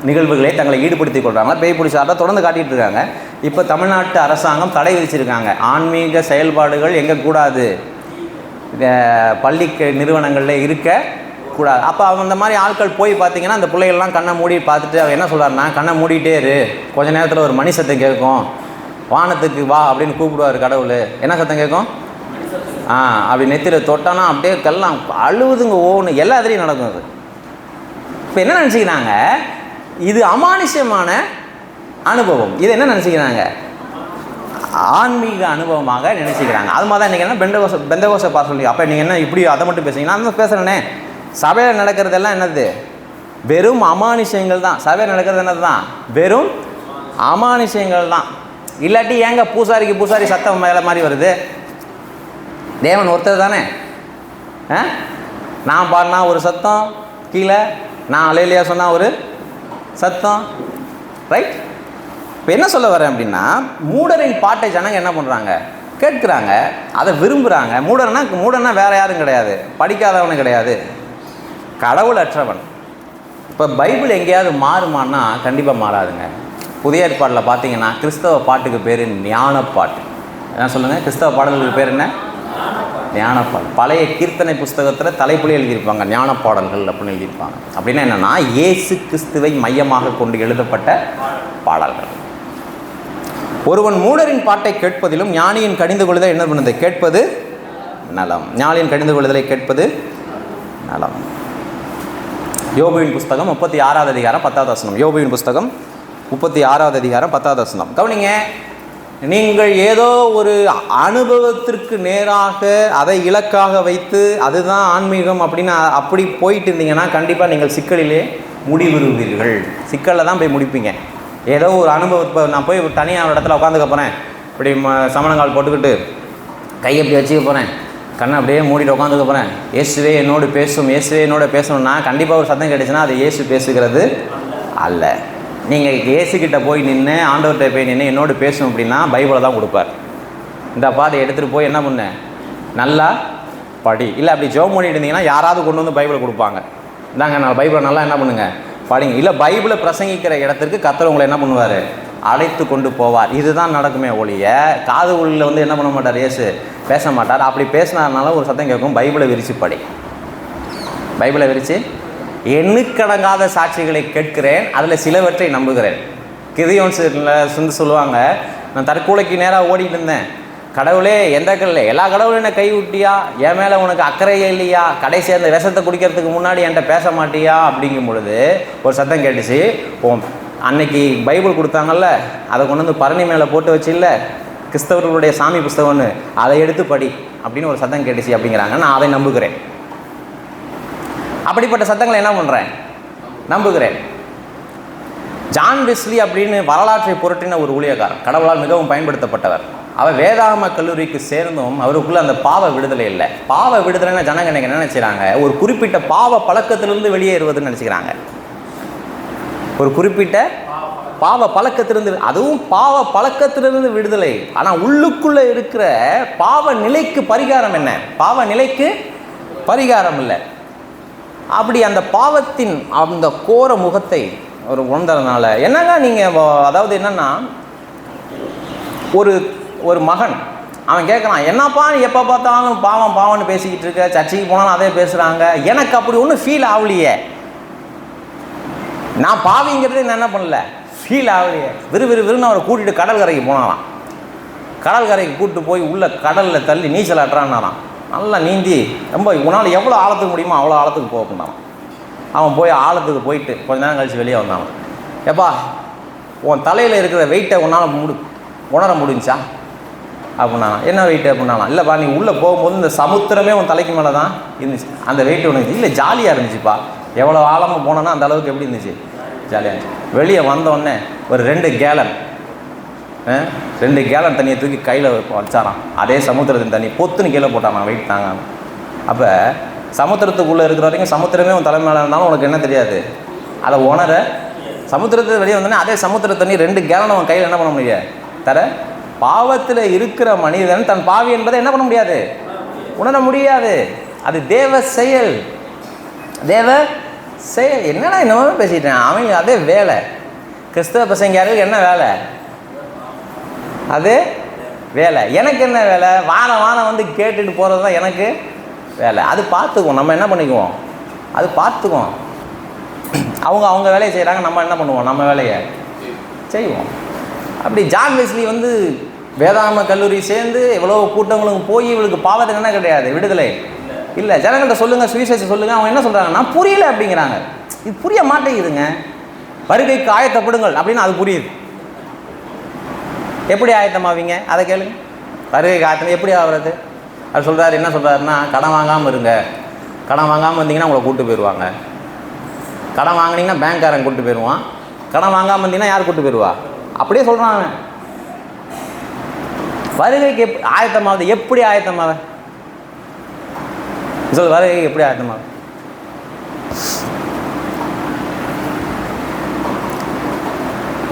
நிகழ்வுகளை தங்களை ஈடுபடுத்தி கொள்கிறாங்க, பேய் பிடிச்சி ஆடுறத தொடர்ந்து காட்டிகிட்டு இருக்காங்க. இப்போ தமிழ்நாட்டு அரசாங்கம் தடை விதிச்சிருக்காங்க, ஆன்மீக செயல்பாடுகள் எங்கே கூடாது, பள்ளி நிறுவனங்களில் இருக்கக்கூடாது. அப்போ அந்த மாதிரி ஆட்கள் போய் பார்த்தீங்கன்னா அந்த பிள்ளைகள்லாம் கண்ணை மூடி பார்த்துட்டு அவர் என்ன சொல்கிறாருன்னா, கண்ணை மூடிட்டே இரு, கொஞ்ச நேரத்தில் ஒரு மணி சத்தம் கேட்கும், வானத்துக்கு வா அப்படின்னு கூப்பிடுவார் கடவுள். என்ன சத்தம் கேட்கும், அப்படி நெத்தியில் தொட்டானா அப்படியே கல்லாம் அழுவுதுங்க, ஓன்னு எல்லாத்துலேயும் நடக்கும். அது இப்போ என்ன நினச்சிக்கிறாங்க, இது அமானுஷ்யமான அனுபவம், இது என்ன நினச்சிக்கிறாங்க, ஆன்மீக அனுபவமாக நினச்சிக்கிறாங்க. அது மாதிரி தான் இன்றைக்கி என்ன பெந்தகோசை பார்த்து சொல்லி, அப்போ நீங்கள் என்ன இப்படி அதை மட்டும் பேசுறீங்க, நான் தான் பேசுகிறேனே. சபையில் நடக்கிறதெல்லாம் என்னது, வெறும் அமானுஷ்யங்கள் தான். சபையில் நடக்கிறது என்னது தான், வெறும் அமானுஷ்யங்கள் தான். இல்லாட்டி ஏங்க பூசாரி சத்தம் மேலே மாதிரி வருது, தேவன் ஒருத்தர் தானே. நான் பாடினா ஒரு சத்தம் கீழே, நான் அலையிலையா சொன்னால் ஒரு சத்தம், ரைட். இப்போ என்ன சொல்ல வரேன் அப்படின்னா, மூடரின் பாட்டை ஜனங்க என்ன பண்ணுறாங்க, கேட்குறாங்க, அதை விரும்புகிறாங்க. மூடன்னா வேறு யாரும் கிடையாது, படிக்காதவனு கிடையாது, கடவுள் அற்றவன். இப்போ பைபிள் எங்கேயாவது மாறுமானா கண்டிப்பாக மாறாதுங்க. புதிய ஏற்பாட்டில் பார்த்தீங்கன்னா கிறிஸ்தவ பாட்டுக்கு பேர் ஞானப்பாட்டு. என்ன சொல்லுங்கள், கிறிஸ்தவ பாடல்களுக்கு பேர் என்ன, ஞானப்பாடல். பழைய கீர்த்தனை புஸ்தகத்தில் தலைப்புலி எழுதியிருப்பாங்க, ஞானப்பாடல்கள் அப்படின்னு எழுதியிருப்பாங்க. அப்படின்னா என்னென்னா, இயேசு கிறிஸ்துவை மையமாக கொண்டு எழுதப்பட்ட பாடல்கள். ஒருவன் மூடரின் பாட்டை கேட்பதிலும் ஞானியின் கடிந்து கொள்ளுதலை என்ன பண்ணுது, கேட்பது நலம். ஞானியின் கடிந்து கொள்ளுதலை கேட்பது நலம். யோபுவின் புஸ்தகம் 36வது அதிகாரம் 10வது வசனம். யோபுவின் புஸ்தகம் 36வது அதிகாரம் 10வது வசனம். கவனிங்க, நீங்கள் ஏதோ ஒரு அனுபவத்திற்கு நேராக அதை இலக்காக வைத்து அதுதான் ஆன்மீகம் அப்படின்னு அப்படி போயிட்டு இருந்தீங்கன்னா கண்டிப்பாக நீங்கள் சிக்கலிலே முடிவுறுவீர்கள். சிக்கலில் தான் போய் முடிப்பீங்க. ஏதோ ஒரு அனுபவம், இப்போ நான் போய் தனியாக ஒரு இடத்துல உட்காந்துக்க போகிறேன், இப்படி சமணங்கால் போட்டுக்கிட்டு கையை எப்படி வச்சுக்க போகிறேன், கண்ணை அப்படியே மூடிட்டு உட்காந்துக்க போகிறேன், இயேசுவே என்னோடு பேசும், இயேசுவே என்னோட பேசணும்னா கண்டிப்பாக ஒரு சத்தம் கிடைச்சுன்னா அது இயேசு பேசுகிறது அல்ல. நீங்கள் இயேசுக்கிட்ட போய் நின்று, ஆண்டவர்கிட்ட போய் நின்று என்னோடு பேசணும் அப்படின்னா பைபிளை தான் கொடுப்பார். இந்த பாதை எடுத்துகிட்டு போய் என்ன பண்ணு, நல்லா படி. இல்லை அப்படி ஜெபம் பண்ணிட்டு இருந்தீங்கன்னா யாராவது கொண்டு வந்து பைபிளை கொடுப்பாங்க, இந்தாங்க நான் பைபிளை நல்லா என்ன பண்ணுங்கள் படிங்க. இல்லை பைபிளை பிரசங்கிக்கிற இடத்திற்கு கர்த்தர் உங்களை என்ன பண்ணுவார், அழைத்து கொண்டு போவார். இதுதான் நடக்குமே ஒழிய காது உள்ள வந்து என்ன பண்ண மாட்டார், இயேசு பேச மாட்டார். அப்படி பேசினார்னால ஒரு சத்தம் கேட்கும், பைபிளை விரித்து படி. பைபிளை விரித்து எண்ணுக்கடங்காத சாட்சிகளை கேட்கிறேன், அதில் சிலவற்றை நம்புகிறேன். கிதியோன் சொல்லுவாங்க, நான் தற்கொலைக்கு நேராக ஓடிட்டு இருந்தேன், கடவுளே எந்த கடவுளே, எல்லா கடவுளும் என்ன கை விட்டியா, என் மேலே உனக்கு அக்கறையே இல்லையா, கடைசி அந்த விஷத்தை குடிக்கிறதுக்கு முன்னாடி என்கிட்ட பேச மாட்டியா அப்படிங்கும் பொழுது ஒரு சத்தம் கேட்டுச்சு, அன்னைக்கு பைபிள் கொடுத்தாங்கல்ல அதை கொண்டு வந்து பரணி மேலே போட்டு வச்சு, இல்லை கிறிஸ்தவர்களுடைய சாமி புஸ்தகம்னு அதை எடுத்து படி அப்படின்னு ஒரு சத்தம் கேட்டுச்சு அப்படிங்கிறாங்க. நான் அதை நம்புகிறேன். அப்படிப்பட்ட சத்தங்களை என்ன பண்ணுறேன், நம்புகிறேன். ஜான் வெஸ்லி அப்படின்னு வரலாற்றை புரட்டின ஒரு ஊழியக்காரர், கடவுளால் மிகவும் பயன்படுத்தப்பட்டவர். அவர் வேதாகம கல்லூரிக்கு சேர்ந்தும் அவருக்குள்ள அந்த பாவ விடுதலை இல்லை. பாவ விடுதலைன்னா ஜனங்க என்ன நினைச்சுக்கிறாங்க, ஒரு குறிப்பிட்ட பாவ பழக்கத்திலிருந்து வெளியேறுவதுன்னு நினச்சிக்கிறாங்க. ஒரு குறிப்பிட்ட பாவ பழக்கத்திலிருந்து, அதுவும் பாவ பழக்கத்திலிருந்து விடுதலை. ஆனால் உள்ளுக்குள்ளே இருக்கிற பாவ நிலைக்கு பரிகாரம் என்ன? பாவ நிலைக்கு பரிகாரம் இல்லை. அப்படி அந்த பாவத்தின் அந்த கோர முகத்தை ஒரு உணர்ந்ததுனால என்னங்க நீங்கள், அதாவது என்னன்னா, ஒரு மகன் அவன் கேட்குறான், என்னப்பா எப்போ பார்த்தாலும் பாவம் பாவம்னு பேசிக்கிட்டு இருக்க, சர்ச்சைக்கு போனாலும் அதே பேசுகிறாங்க, எனக்கு அப்படி ஒன்றும் ஃபீல் ஆகலையே, நான் பாவிங்கிறது நான் என்ன பண்ணல, ஃபீல் ஆகலையே. விறுவிறுன்னு அவரை கூட்டிகிட்டு கடல் கரைக்கு போனாலாம். கடல் கரைக்கு கூப்பிட்டு போய் உள்ள கடலில் தள்ளி நீச்சல் ஆட்டுறான்னாலாம். நல்லா நீந்தி ரொம்ப உன்னால் எவ்வளோ ஆழத்துக்கு முடியுமோ அவ்வளோ ஆழத்துக்கு போகணும். அவன் போய் ஆழத்துக்கு போயிட்டு கொஞ்ச நேரம் கழித்து வெளியே வந்தான். எப்பா உன் தலையில் இருக்கிற வெயிட்டை உன்னால் உணர முடிஞ்சா அப்படின்னா, என்ன வெயிட்டு அப்படின்னாலாம், இல்லைப்பா நீ உள்ளே போகும்போது இந்த சமுத்திரமே உன் தலைக்கு மேலே தான் இருந்துச்சு, அந்த வெயிட் ஒன்று இல்லை ஜாலியாக இருந்துச்சுப்பா, எவ்வளோ ஆழமாக போனோன்னா அந்த அளவுக்கு எப்படி இருந்துச்சு, ஜாலியாக இருந்துச்சு. வெளியே வந்தோடனே ஒரு 2 கேலன் தண்ணியை தூக்கி கையில் வச்சாரான். அதே சமுத்திரத்தின் தண்ணி பொத்துன்னு கீழே போட்டான் வெயிட் தாங்க. அப்போ சமுத்திரத்துக்குள்ளே இருக்கிற வரைக்கும் சமுத்திரமே உன் தலை மேலே இருந்தாலும் உனக்கு என்ன தெரியாது, அதை உணர. சமுத்திரத்தை வெளியே வந்தோடனே அதே சமுத்திர தண்ணி 2 கேலன் அவன் கையில் என்ன பண்ண முடியாது தர. பாவத்தில் இருக்கிற மனிதன் தன் பாவி என்பதை என்ன பண்ண முடியாது, உணர முடியாது. அது தேவ செயல், தேவ செயல். என்னடா என்னமே பேசிட்டேன், அவங்க அதே வேலை. கிறிஸ்தவ பசங்க என்ன வேலை, அது வேலை. எனக்கு என்ன வேலை, வாரம் வந்து கேட்டுட்டு போகிறது தான் எனக்கு வேலை. அது பார்த்துக்குவோம், நம்ம என்ன பண்ணிக்குவோம், அது பார்த்துக்குவோம். அவங்க வேலையை செய்கிறாங்க, நம்ம என்ன பண்ணுவோம், நம்ம வேலையை செய்வோம். அப்படி ஜான் வெஸ்லி வந்து வேதாகம கல்லூரி சேர்ந்து எவ்வளோ கூட்டங்களுக்கு போய் இவளுக்கு பாவத்துக்கு என்ன கிடையாது, விடுதலை இல்லை. ஜனங்கள்கிட்ட சொல்லுங்கள், சுவிசேஷம் சொல்லுங்கள். அவங்க என்ன சொல்கிறாங்கன்னா புரியல அப்படிங்கிறாங்க. இது புரிய மாட்டேங்குதுங்க. வருகைக்கு ஆயத்தப்படுங்கள் அப்படின்னு அது புரியுது. எப்படி ஆயத்தமாவீங்க அதை கேளுங்க. வருகைக்கு ஆயத்தம் எப்படி ஆகிறது? அது சொல்கிறாரு, என்ன சொல்கிறாருன்னா, கடன் வாங்காமல் இருங்க. கடன் வாங்காமல் இருந்தீங்கன்னா உங்களை கூப்பிட்டு போயிடுவாங்க. கடன் வாங்கினீங்கன்னா பேங்க்காரன் கூப்பிட்டு போயிடுவான். கடன் வாங்காமல் இருந்தீங்கன்னா யார் கூப்பிட்டு போயிடுவா? அப்படியே சொல்கிறான் அவன். வருகைக்கு ஆயத்தமாவது எப்படி ஆயத்தமாக சொல், வருகைக்கு எப்படி ஆயத்தமாக?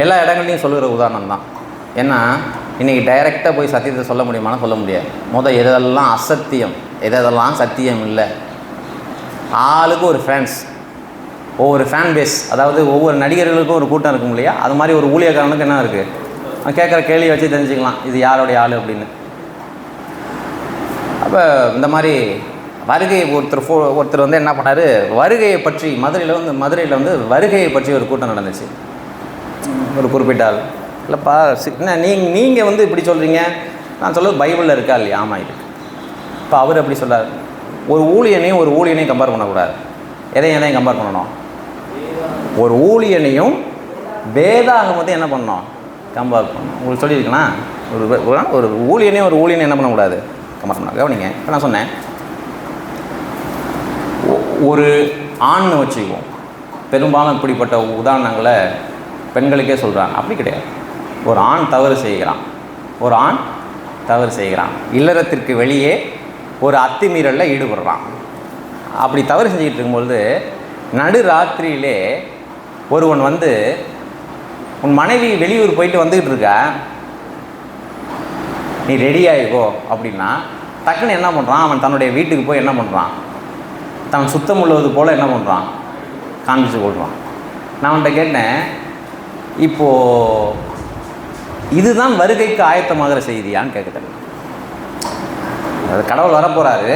எல்லா இடங்கள்லையும் சொல்லுகிற உதாரணம் தான். ஏன்னா இன்றைக்கி டைரெக்டாக போய் சத்தியத்தை சொல்ல முடியுமானா சொல்ல முடியாது. எதெல்லாம் அசத்தியம், எதெல்லாம் சத்தியம் இல்லை. ஆளுக்கு ஒரு ஃபேன்ஸ், ஒவ்வொரு ஃபேன் பேஸ், அதாவது ஒவ்வொரு நடிகர்களுக்கும் ஒரு கூட்டம் இருக்கும் இல்லையா, அது மாதிரி ஒரு ஊழியக்காரனுக்கு என்ன இருக்குது, அவன் கேட்குற கேள்வி வச்சு தெரிஞ்சுக்கலாம் இது யாருடைய ஆள் அப்படின்னு. அப்போ இந்த மாதிரி வருகை ஒருத்தர் வந்து என்ன பண்ணார், வருகையை பற்றி மதுரையில் வந்து வருகையை பற்றி ஒரு கூட்டம் நடந்துச்சு. ஒரு குறிப்பிட்ட ஆள், இல்லைப்பா என்ன நீங்கள் வந்து இப்படி சொல்கிறீங்க, நான் சொல்கிறது பைபிளில் இருக்கா இல்லையா? ஆமாம் இருக்கு. இப்போ அவர் அப்படி சொல்கிறார், ஒரு ஊழியனையும் கம்பேர் பண்ணக்கூடாது. எதையும் கம்பேர் பண்ணணும், ஒரு ஊழியனையும் வேதாகமத்தையும் என்ன பண்ணணும், கம்பேர் பண்ணணும். உங்களுக்கு சொல்லியிருக்கேன்னா, ஒரு ஊழியனையும் என்ன பண்ணக்கூடாது, கம்பேர் பண்ண. கவனிங்க, இப்போ நான் சொன்னேன், ஒரு ஆண்னு வச்சுக்குவோம். பெரும்பாலும் இப்படிப்பட்ட உதாரணங்களை பெண்களுக்கே சொல்கிறாங்க. அப்படி கிடையாது. ஒரு ஆண் தவறு செய்கிறான், இல்லறத்திற்கு வெளியே ஒரு அத்துமீறலில் ஈடுபடுறான். அப்படி தவறு செஞ்சுக்கிட்டு இருக்கும்பொழுது நடு ராத்திரியிலே ஒருவன் வந்து, உன் மனைவி வெளியூர் போயிட்டு வந்துக்கிட்டு இருக்க, நீ ரெடியாகிக்கோ அப்படின்னா டக்குன்னு என்ன பண்ணுறான், அவன் தன்னுடைய வீட்டுக்கு போய் என்ன பண்ணுறான், தன் சுத்தம் உள்ளது போல் என்ன பண்ணுறான், காண்பிச்சு கொள்கிறான். நான் அவன்கிட்ட கேட்டேன், இப்போது இதுதான் வருகைக்கு ஆயத்தமாகிற செய்தியான்னு கேட்க தெரியும். அது கடவுள் வரப்போகிறாரு,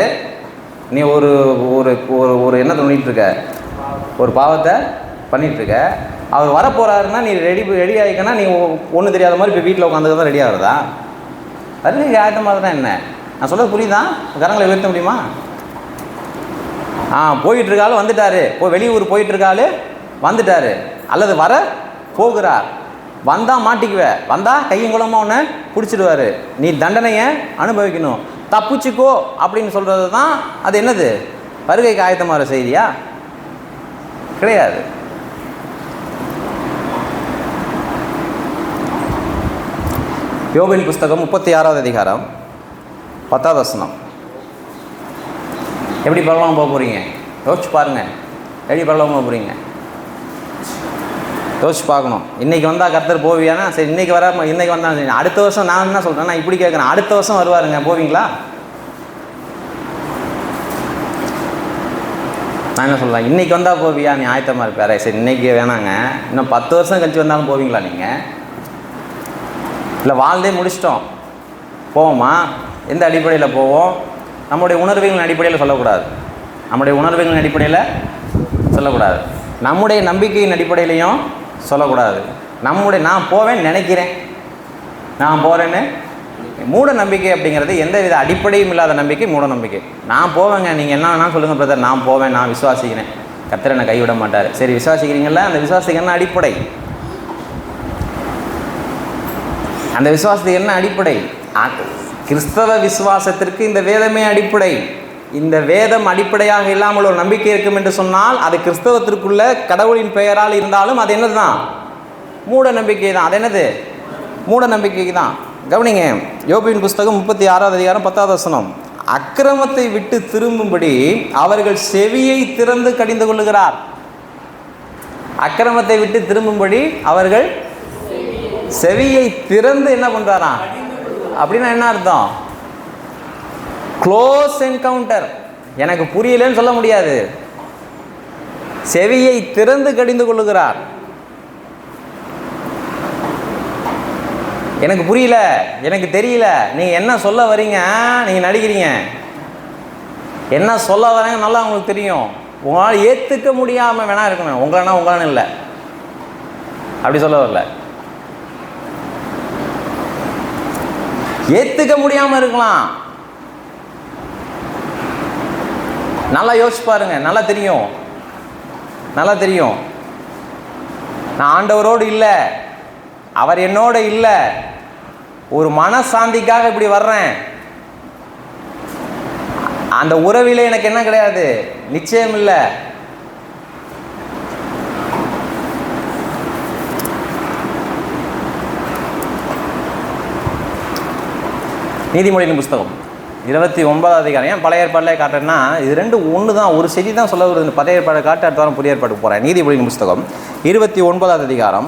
நீ ஒரு ஒரு ஒரு என்ன பண்ணிகிட்ருக்க, ஒரு பாவத்தை பண்ணிகிட்ருக்க, அவர் வரப்போகிறாருன்னா நீ ரெடி ஆகிக்கன்னா நீ ஒன்றும் தெரியாத மாதிரி இப்போ வீட்டில் உட்காந்துக்க தான் ரெடி ஆகுறதா? வருகைக்கு ஆயத்தமாக தான் என்ன நான் சொல்ல புரியுதா? கரங்களை உயர்த்த முடியுமா? போயிட்டுருக்காலும் வந்துட்டார், வெளியூர் போயிட்டுருக்காரு வந்துட்டார், அல்லது வர போகிறார். வந்தால் மாட்டிக்குவே, வந்தால் கையங்குளமாக ஒன்று பிடிச்சிடுவார், நீ தண்டனையை அனுபவிக்கணும், தப்பிச்சுக்கோ அப்படின்னு சொல்கிறது தான். அது என்னது, வருகைக்கு ஆயத்தமாகிற செய்தியா? கிடையாது. யோபின் புஸ்தகம் 36வது அதிகாரம் 10வது வசனம். எப்படி பரவாயில்ல போக போகிறீங்க? யோசிச்சு பாருங்கள். எப்படி பரவாயில்ல போக போகிறீங்க? யோசிச்சு பார்க்கணும். இன்றைக்கி வந்தால் கர்த்தர் போவியானா? சரி, இன்றைக்கி வர இன்றைக்கி வந்தால் அடுத்த வருஷம் நான் என்ன சொல்கிறேன், நான் இப்படி கேட்குறேன், அடுத்த வருஷம் வருவாருங்க, போவீங்களா? நான் என்ன சொல்கிறேன், இன்றைக்கி வந்தால் போவியா? நீ ஆயத்தமாக இருப்பாரு. சரி, இன்றைக்கி வேணாங்க, இன்னும் 10 வருஷம் கழிச்சு வந்தாலும் போவீங்களா நீங்கள்? இல்லை வாழ்ந்தே முடிச்சிட்டோம், போவோமா? எந்த அடிப்படையில் போவோம்? நம்முடைய உணர்வுகளின் அடிப்படையில் சொல்லக்கூடாது. நம்முடைய உணர்வுகளின் அடிப்படையில் சொல்லக்கூடாது. நம்முடைய நம்பிக்கையின் அடிப்படையிலையும் சொல்லக்கூடாது. நான் போவேன்னு நினைக்கிறேன், நான் போகிறேன்னு மூட நம்பிக்கை அப்படிங்கிறது எந்த வித அடிப்படையும் இல்லாத நம்பிக்கை மூட நம்பிக்கை. நான் போவேங்க, நீங்கள் என்ன வேணால் சொல்லுங்கள் பிரதர், நான் போவேன், நான் விசுவாசிக்கிறேன், கர்த்தர் என்னை கைவிட மாட்டார். சரி, விசுவாசிக்கிறீங்களா? அந்த விசுவாசத்துக்கு என்ன அடிப்படை? அந்த விசுவாசத்துக்கு என்ன அடிப்படை? கிறிஸ்தவ விசுவாசத்திற்கு இந்த வேதமே அடிப்படை. இந்த வேதம் அடிப்படையாக இல்லாமல் ஒரு நம்பிக்கை இருக்கும் என்று சொன்னால் அது கிறிஸ்தவத்திற்குள்ள கடவுளின் பெயரால் இருந்தாலும் அது என்னது தான்? மூட நம்பிக்கை தான். அது என்னது? மூட நம்பிக்கை தான். கவனிங்க, யோபின் புஸ்தகம் 36வது அதிகாரம் 10வது வசனம். அக்கிரமத்தை விட்டு திரும்பும்படி அவர்கள் செவியை திறந்து கடிந்து கொள்ளுகிறார். அக்கிரமத்தை விட்டு திரும்பும்படி அவர்கள் செவியை திறந்து என்ன பண்றாராம்? அப்படின்னா என்ன அர்த்தம்? Close encounter. எனக்கு புரியலன்னு சொல்ல முடியாது. செவியை திறந்து கடிந்து கொள்ளுகிறார். எனக்கு புரியல, எனக்கு தெரியல, நீங்கள் என்ன சொல்ல வரீங்க, நீங்கள் நடிக்கிறீங்க, என்ன சொல்ல வரீங்க நல்லா உங்களுக்கு தெரியும். உங்களால் ஏற்றுக்க முடியாமல் வேணா இருக்கணும், உங்களான இல்லை, அப்படி சொல்ல வரல. ஏற்றுக்க முடியாமல் இருக்கலாம். நல்லா யோசிச்சு பாருங்க, நல்லா தெரியும், நல்லா தெரியும். நான் ஆண்டவரோடு இல்லை, அவர் என்னோட இல்லை, ஒரு மனசாந்திக்காக இப்படி வர்றேன். அந்த உறவிலே எனக்கு என்ன கிடையாது, நிச்சயம் இல்லை. நீதிமொழியின் புஸ்தகம் 29வது அதிகாரம். ஏன் பழைய ஏற்பாட்டிலே காட்டுறேன்னா, இது ரெண்டு ஒன்று தான், ஒரு செய்தி தான் சொல்ல வருது. பழைய ஏற்பாடு காட்டு, அடுத்த வாரம் புதிய ஏற்பாட்டுக்கு போகிறேன். நீதிமொழியின் புஸ்தகம் 29வது அதிகாரம்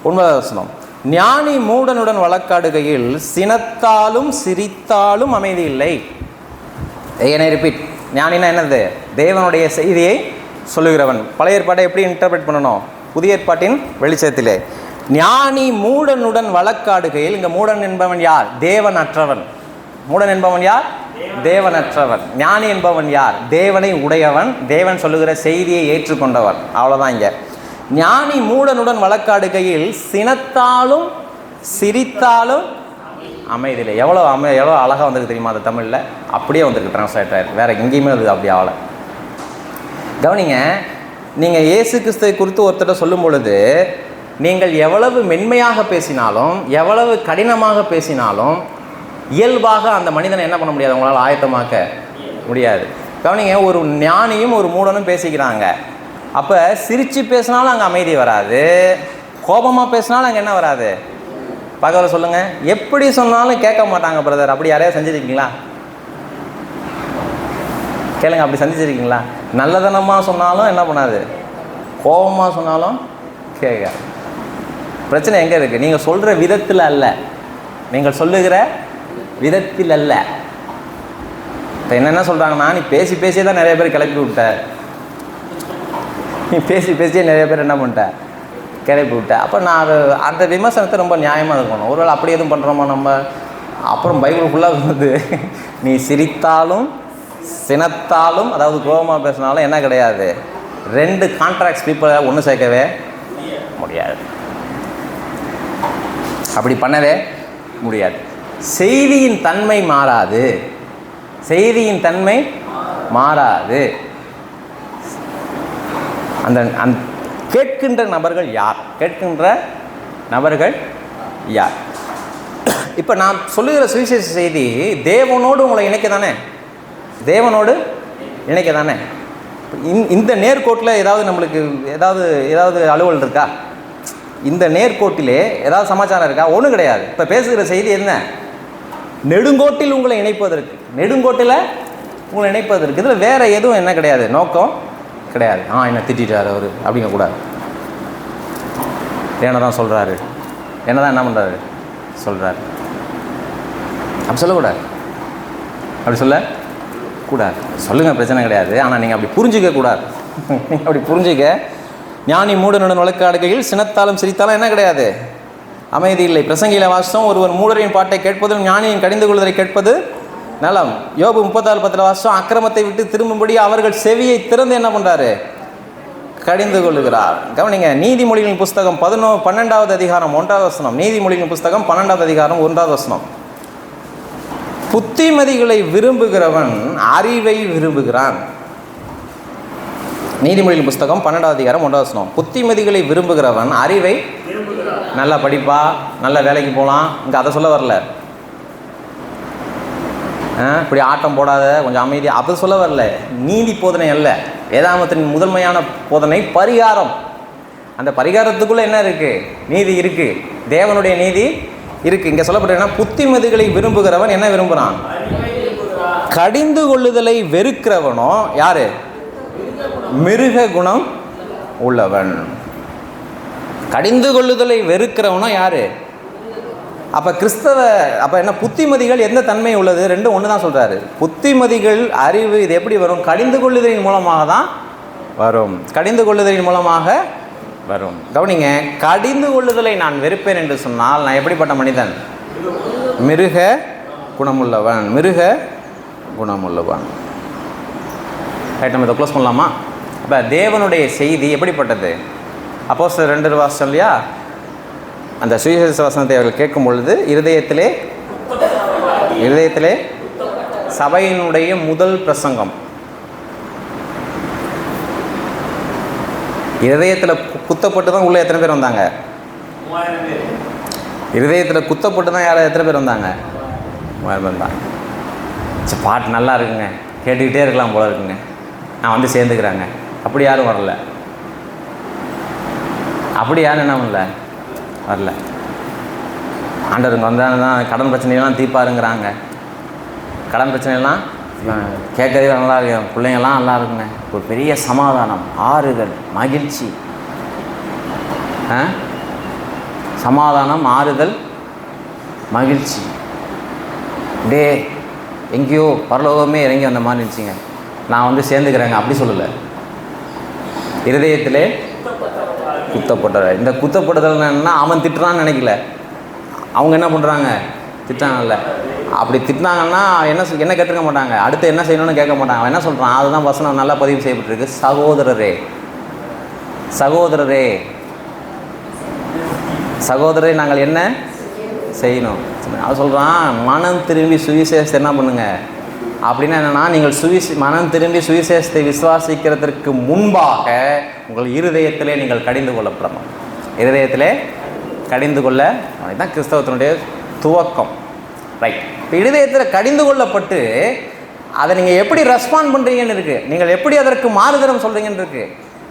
9வது வசனம். ஞானி மூடனுடன் வழக்காடுகையில் சினத்தாலும் சிரித்தாலும் அமைதி இல்லை. ரிப்பீட். ஞானினா என்னது? தேவனுடைய செய்தியை சொல்லுகிறவன். பழைய ஏற்பாட்டை எப்படி இன்டர்பிரேட் பண்ணணும்? புதிய ஏற்பாட்டின் வெளிச்சத்திலே. ஞானி மூடனுடன் வழக்காடுகையில், இங்கே மூடன் என்பவன் யார்? தேவனற்றவன். மூடன் என்பவன் யார்? தேவனற்றவன். ஞானி என்பவன் யார்? தேவனை உடையவன், தேவன் சொல்லுகிற செய்தியை ஏற்றுக்கொண்டவன். அவ்வளோதான். இங்கே ஞானி மூடனுடன் வழக்காடுகையில் சினத்தாலும் சிரித்தாலும் அமைதியில்லை. எவ்வளோ அழகாக வந்திருக்கு தெரியுமா? அது தமிழில் அப்படியே வந்திருக்கு, டிரான்ஸ்லேட் ஆயிருக்கு. வேறு எங்கேயுமே அது அப்படி ஆகலை. கவனிங்க, நீங்கள் இயேசு கிறிஸ்துவை குறித்து ஒருத்தர் சொல்லும் பொழுது நீங்கள் எவ்வளவு மென்மையாக பேசினாலும், எவ்வளவு கடினமாக பேசினாலும், இயல்பாக அந்த மனிதனை என்ன பண்ண முடியாது, உங்களால் ஆயத்தமாக்க முடியாது. கவனிங்க, ஒரு ஞானியும் ஒரு மூடனும் பேசிக்கிறாங்க. அப்போ சிரித்து பேசினாலும் அங்கே அமைதி வராது, கோபமாக பேசினாலும் அங்கே என்ன வராது? பகவலை சொல்லுங்கள். எப்படி சொன்னாலும் கேட்க மாட்டாங்க பிரதர். அப்படி யாரையா செஞ்சுருக்கீங்களா? கேளுங்க, அப்படி செஞ்சுருக்கீங்களா? நல்லதனமாக சொன்னாலும் என்ன பண்ணாது, கோபமாக சொன்னாலும் கேட்க. பிரச்சனை எங்கே இருக்குது? நீங்கள் சொல்கிற விதத்தில் அல்ல, நீங்கள் சொல்லுகிற விதத்தில் அல்ல. இப்போ என்னென்ன சொல்கிறாங்கன்னா, நீ பேசி பேசியே தான் நிறைய பேர் கிளப்பி விட்ட, நீ பேசி பேசியே நிறைய பேர் என்ன பண்ணிட்ட, கிளப்பி விட்ட. அப்போ நான் அந்த விமர்சனத்தை ரொம்ப நியாயமாக இருக்கணும். ஒருவேளை அப்படி எதுவும் பண்ணுறோமா நம்ம? அப்புறம் பைபிள் ஃபுல்லாக வந்து நீ சிரித்தாலும் சினத்தாலும், அதாவது கோபமாக பேசினாலும் என்ன கிடையாது, 2 கான்ட்ராக்ட்ஸ் பீப்புளை ஒன்று சேர்க்கவே முடியாது. அப்படி பண்ணவே முடியாது. செய்தியின் தன்மை மாறாது, செய்தியின் தன்மை மாறாது. அந்த கேட்கின்ற நபர்கள் யார்? கேட்கின்ற நபர்கள் யார்? இப்போ நான் சொல்லுகிற சுவிசேஷ செய்தி தேவனோடு உங்களை இணைக்க தானே, தேவனோடு இணைக்க தானே. இந்த நேர்கோட்டில் ஏதாவது நம்மளுக்கு ஏதாவது அலுவல் இருக்கா? இந்த நேர்கோட்டிலே ஏதாவது சமாச்சாரம் இருக்கா? ஒன்றும் கிடையாது. இப்போ பேசுகிற செய்தி என்ன? நெடுங்கோட்டில் உங்களை இணைப்பதற்கு, நெடுங்கோட்டில் உங்களை இணைப்பதற்கு. இதில் வேறு எதுவும் என்ன கிடையாது, நோக்கம் கிடையாது. என்ன திட்டார் அவர் அப்படிங்கக்கூடாது. என்ன தான் சொல்கிறாரு, என்ன தான் என்ன பண்ணுறாரு சொல்கிறாரு, அப்படி சொல்லக்கூடாது. அப்படி சொல்லக்கூடாது. சொல்லுங்கள், பிரச்சனை கிடையாது. ஆனால் நீங்கள் அப்படி புரிஞ்சிக்க கூடாது. நீங்கள் அப்படி புரிஞ்சிக்க, ஞானி மூடனுடன் வழக்காடுகையில் சினத்தாலும் சிரித்தாலும் என்ன கிடையாது, அமைதி இல்லை. பிரசங்கியில வாசம், ஒருவர் மூடரின் பாட்டை கேட்பதும் ஞானியின் கடிந்து கொள்வதை கேட்பது நலம். யோபு 34:10 வாசம், அக்கிரமத்தை விட்டு திரும்பும்படி அவர்கள் செவியை திறந்து என்ன பண்ணுறாரு, கடிந்து கொள்ளுகிறார். கவனிங்க, நீதிமொழிகளின் புஸ்தகம் 12வது அதிகாரம் 1வது வசனம். நீதிமொழிகளின் புஸ்தகம் 12வது அதிகாரம் 1வது வசனம். புத்திமதிகளை விரும்புகிறவன் அறிவை விரும்புகிறான். நீதிமொழிகளின் புஸ்தகம் 12வது அதிகாரம் 1வது வசனம். புத்திமதிகளை விரும்புகிறவன் அறிவை, நல்லா படிப்பா, நல்ல வேலைக்கு போகலாம், இங்கே அதை சொல்ல வரல. இப்படி ஆட்டம் போடாத, கொஞ்சம் அமைதி, அதை சொல்ல வரல. நீதி போதனை அல்ல. வேதாகமத்தின் முதன்மையான போதனை பரிகாரம். அந்த பரிகாரத்துக்குள்ளே என்ன இருக்குது, நீதி இருக்குது, தேவனுடைய நீதி இருக்குது. இங்கே சொல்லப்பட்ட புத்திமதிகளை விரும்புகிறவன் என்ன விரும்புகிறான், கடிந்து கொள்ளுதலை வெறுக்கிறவனோ யாரு, மிருக குணம் உள்ளவன். கடிந்து கொள்ளுதலை வெறுக்கிறவனோ யாரு? அப்போ அப்போ என்ன, புத்திமதிகள் எந்த தன்மை உள்ளது? ரெண்டும் ஒன்று தான் சொல்கிறாரு. புத்திமதிகள், அறிவு, இது எப்படி வரும்? கடிந்து கொள்ளுதலின் மூலமாக தான் வரும். கடிந்து கொள்ளுதலின் மூலமாக வரும். கவனிங்க, கடிந்து கொள்ளுதலை நான் வெறுப்பேன் என்று சொன்னால் நான் எப்படிப்பட்ட மனிதன்? மிருக குணமுள்ளவன். மிருக குணமுள்ளவன். ரைட், நம்ம இதை க்ளோஸ் பண்ணலாமா? அப்போ தேவனுடைய செய்தி எப்படிப்பட்டது? அப்போஸ்தலர் 2 வாசம் இல்லையா, அந்த சுவிசேஷ வசனத்தை அவர்கள் கேட்கும் பொழுது இருதயத்திலே சபையினுடைய முதல் பிரசங்கம், இருதயத்தில் குத்தப்பட்டு தான் உள்ளே எத்தனை பேர் வந்தாங்க? இருதயத்தில் குத்தப்பட்டு தான் எத்தனை பேர் வந்தாங்க? 3000 பேர் தான். பாட்டு நல்லா இருக்குங்க, கேட்டுக்கிட்டே இருக்கலாம் போல இருக்குங்க, நான் வந்து சேர்ந்துக்கிறாங்க. அப்படி யாரும் வரல. அப்படி யாரும் என்ன பண்ணல, வரல. ஆண்டவருங்க வந்தால் தான் கடன் பிரச்சனையெல்லாம் தீர்ப்பாருங்கிறாங்க. கடன் பிரச்சனையெல்லாம் கேட்கறதே நல்லா இருக்கும், பிள்ளைங்கள்லாம் நல்லா இருக்குங்க, ஒரு பெரிய சமாதானம், ஆறுதல், மகிழ்ச்சி. சமாதானம், ஆறுதல், மகிழ்ச்சி. டே எங்கேயோ பரலோகமே இறங்கி வந்த மாதிரி இருந்துச்சுங்க, நான் வந்து சேர்ந்துக்கிறேங்க. அப்படி சொல்லலை. இருதயத்திலே குத்தப்பட்டவர். இந்த குத்தப்படுதல் என்னன்னா, அவன் திட்டுறான்னு நினைக்கல, அவங்க என்ன பண்ணுறாங்க, திட்டாங்கல்ல. அப்படி திட்டினாங்கன்னா என்ன கேட்டுக்க மாட்டாங்க, அடுத்து என்ன செய்யணும்னு கேட்க மாட்டாங்க. அவன் என்ன சொல்கிறான், அதுதான் வசனம் நல்லா பதிவு செய்யப்பட்டிருக்கு. சகோதரரே நாங்கள் என்ன செய்யணும். அவன் சொல்கிறான், மனம் திரும்பி சுவிசேஷத்தை என்ன பண்ணுங்க அப்படின்னா என்னென்னா, நீங்கள் மனம் திரும்பி சுவிசேஷத்தை விசுவாசிக்கிறதுக்கு முன்பாக உங்கள் இருதயத்திலே நீங்கள் கடிந்து கொள்ளப்படணும். இருதயத்திலே கடிந்து கொள்ள, அதுதான் கிறிஸ்தவத்தினுடைய துவக்கம். ரைட். இப்போ இருதயத்தில் கடிந்து கொள்ளப்பட்டு அதை நீங்கள் எப்படி ரெஸ்பாண்ட் பண்ணுறீங்கன்னு இருக்குது, நீங்கள் எப்படி அதற்கு மாறுதரம் சொல்கிறீங்கன்னு இருக்குது.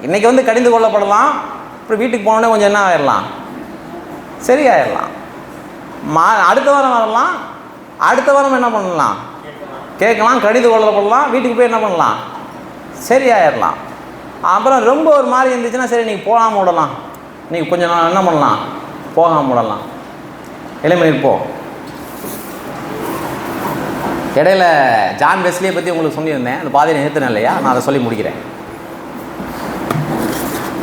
இன்றைக்கி வந்து கடிந்து கொள்ளப்படலாம், அப்புறம் வீட்டுக்கு போனோடனே கொஞ்சம் என்ன ஆயிடலாம், சரியாயிடலாம். அடுத்த வாரம் வரலாம், அடுத்த வாரம் என்ன பண்ணலாம், கேட்கலாம், கடிந்து கொள்ளப்படலாம், வீட்டுக்கு போய் என்ன பண்ணலாம், சரியாயிடலாம். அப்புறம் ரொம்ப ஒரு மாதிரி இருந்துச்சுன்னா சரி நீங்கள் போகாமல் விடலாம், நீங்கள் கொஞ்சம் நாள் என்ன பண்ணலாம், போகாமல் விடலாம். இளமையில் போ. இடையில ஜான் வெஸ்லியை பற்றி உங்களுக்கு சொல்லியிருந்தேன், அந்த பாதையை நிறுத்தினேன் இல்லையா, நான் அதை சொல்லி முடிக்கிறேன்.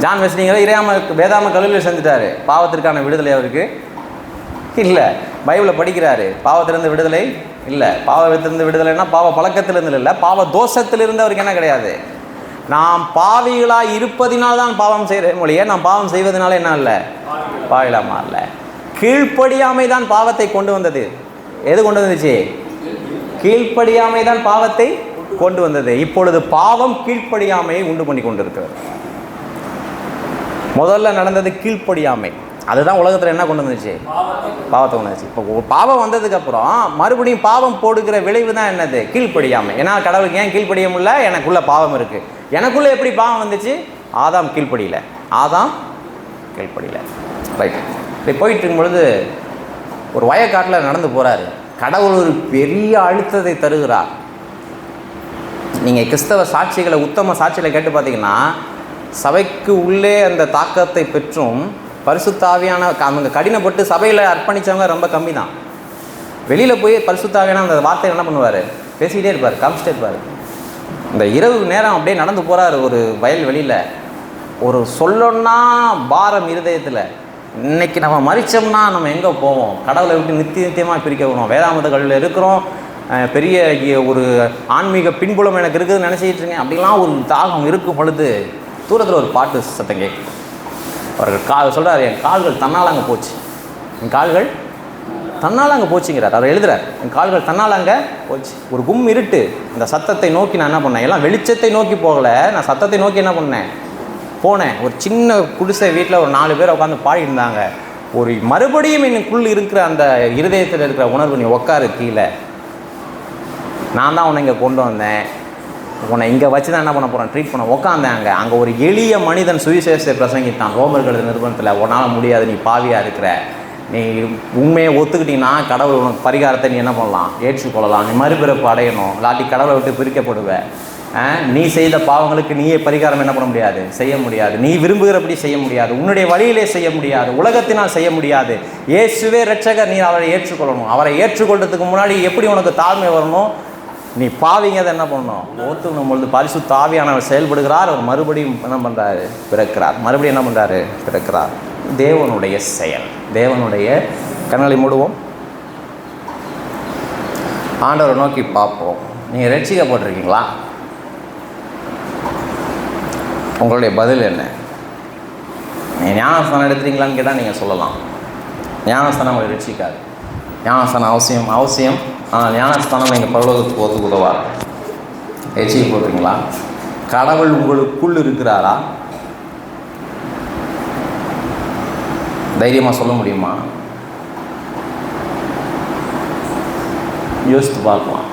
ஜான் வெஸ்லிங்கிற வேதாம கல்லூரியில் செஞ்சுட்டாரு. பாவத்திற்கான விடுதலை அவருக்கு இல்லை. பைபிளை படிக்கிறாரு, பாவத்திலிருந்து விடுதலை இல்லை. பாவத்திலிருந்து விடுதலைன்னா பாவ பழக்கத்திலிருந்து இல்லை, பாவ தோஷத்திலிருந்து அவருக்கு என்ன கிடையாது. நாம் பாவிகளாக இருப்பதினால்தான் பாவம் செய்கிற மொழியே, நாம் பாவம் செய்வதனால என்ன இல்லை, பாவிகளாக இல்லை. கீழ்ப்படியாமை தான் பாவத்தை கொண்டு வந்தது. எது கொண்டு வந்துச்சு, கீழ்ப்படியாமை தான் பாவத்தை கொண்டு வந்தது. இப்பொழுது பாவம் கீழ்ப்படியாமையை உண்டு பண்ணி கொண்டு இருக்கிறது. முதல்ல நடந்தது கீழ்ப்படியாமை, அதுதான் உலகத்தில் என்ன கொண்டு வந்துச்சு, பாவத்தை கொண்டு வந்துச்சு. இப்போ பாவம் வந்ததுக்கப்புறம் மறுபடியும் பாவம் போடுகிற விளைவு தான் என்னது, கீழ்ப்படியாமை. ஏன்னா கடவுளுக்கு ஏன் கீழ்ப்படிய முடியல, எனக்குள்ள பாவம் இருக்குது. எனக்குள்ளே எப்படி பாவம் வந்துச்சு, ஆதாம் கீழ்ப்படியில. ரைட். இப்படி போயிட்டு இருக்கும் பொழுது ஒரு வயக்காட்டில் நடந்து போகிறாரு. கடவுள் ஒரு பெரிய அழுத்தத்தை தருகிறார். நீங்கள் கிறிஸ்தவ சாட்சிகளை, உத்தம சாட்சிகளை கேட்டு பார்த்தீங்கன்னா, சபைக்கு உள்ளே அந்த தாக்கத்தை பெற்றும் பரிசுத்தாவியான அவங்க கடினப்பட்டு சபையில் அர்ப்பணித்தவங்க ரொம்ப கம்மி தான். வெளியில் போய் பரிசுத்தாவியான அந்த வார்த்தை என்ன பண்ணுவார், பேசிக்கிட்டே இருப்பார், காமிச்சிட்டே இருப்பார். இந்த இரவு நேரம் அப்படியே நடந்து போகிறார் ஒரு வயல் வெளியில். ஒரு சொல்லணுன்னா பாரம் இருதயத்தில், இன்றைக்கி நம்ம மறிச்சோம்னா நம்ம எங்கே போவோம், கடவுளை விட்டு நித்தியமாக பிரிக்க வரும், வேதாமத கல்லில் இருக்கிறோம், பெரிய ஒரு ஆன்மீக பின்புலம் எனக்கு இருக்குதுன்னு நினச்சிக்கிட்டு இருக்கேன். அப்படிலாம் ஒரு தாகம் இருக்கும் பொழுது தூரத்தில் ஒரு பாட்டு சத்தம் கேட்கும். அவர்கள் சொல்கிறார், என் கால்கள் தன்னால் அங்கே போச்சு, என் கால்கள் தன்னால் அங்கே போச்சுங்கிறார். அவர் எழுதுகிறார், என் கால்கள் தன்னால் அங்கே போச்சு. ஒரு கும் இருட்டு, அந்த சத்தத்தை நோக்கி நான் என்ன பண்ணேன், எல்லாம் வெளிச்சத்தை நோக்கி போகலை, நான் சத்தத்தை நோக்கி என்ன பண்ணேன், போனேன். ஒரு சின்ன குடிசை வீட்டில் ஒரு 4 பேர் உட்காந்து பாடியிருந்தாங்க. ஒரு மறுபடியும் எனக்குள் இருக்கிற அந்த இருதயத்தில் இருக்கிற உணர்வு, நீ உட்காரு கீழே, நான் தான் உன்னை இங்கே கொண்டு வந்தேன், உன்னை இங்கே வச்சு தான் என்ன பண்ண போகிறேன், ட்ரீட் பண்ண உட்காந்தாங்க. அங்கே ஒரு எளிய மனிதன் சுவிசேஷத்தை பிரசங்கித்தான். ரோமர்கள் நிறுவனத்தில், உன்னால் முடியாது, நீ பாவியாக இருக்கிற, நீ உண்மையை ஒத்துக்கிட்டீங்கன்னா கடவுள் உனக்கு பரிகாரத்தை நீ என்ன பண்ணலாம், ஏற்றுக்கொள்ளலாம், நீ மறுபிறப்பு அடையணும், இல்லாட்டி கடவுளை விட்டு பிரிக்கப்படுவேன், நீ செய்த பாவங்களுக்கு நீயே பரிகாரம் என்ன பண்ண முடியாது, செய்ய முடியாது, நீ விரும்புகிறபடி செய்ய முடியாது, உன்னுடைய வழியிலே செய்ய முடியாது, உலகத்தினால் செய்ய முடியாது, இயேசுவே இரட்சகர், நீ அவரை ஏற்றுக்கொள்ளணும். அவரை ஏற்றுக்கொள்றதுக்கு முன்னாடி எப்படி உனக்கு தாழ்மை வரணும், நீ பாவிங்கதை என்ன பண்ணணும், ஒத்துக்கணும் பொழுது பரிசுத்த ஆவியானவர் செயல்படுகிறார். அவர் மறுபடியும் என்ன பண்ணுறாரு, பிறக்கிறார். மறுபடியும் என்ன பண்ணுறாரு, பிறக்கிறார். தேவனுடைய செயல். தேவனுடைய கண்களை மூடுவோம், ஆண்டவரை நோக்கி பார்ப்போம். நீங்கள் ரட்சிக்கப்பட்டிருக்கீங்களா? உங்களுடைய பதில் என்ன? நீங்கள் ஞானஸ்தானம் எடுத்துறீங்களான்னு கேட்டால் நீங்கள் சொல்லலாம், ஞானஸ்தானம் உங்களை ரட்சிக்காது. ஞானஸ்தானம் அவசியம். ஆனால் ஞானஸ்தானம் நீங்கள் பரலோகத்துக்கு போகிறதுக்கு உதவாது. ரட்சிக்க போடுறீங்களா? கடவுள் உங்களுக்குள் இருக்கிறாரா? தைரியமாக சொல்ல முடியுமா? யோசித்து பார்க்கலாம்.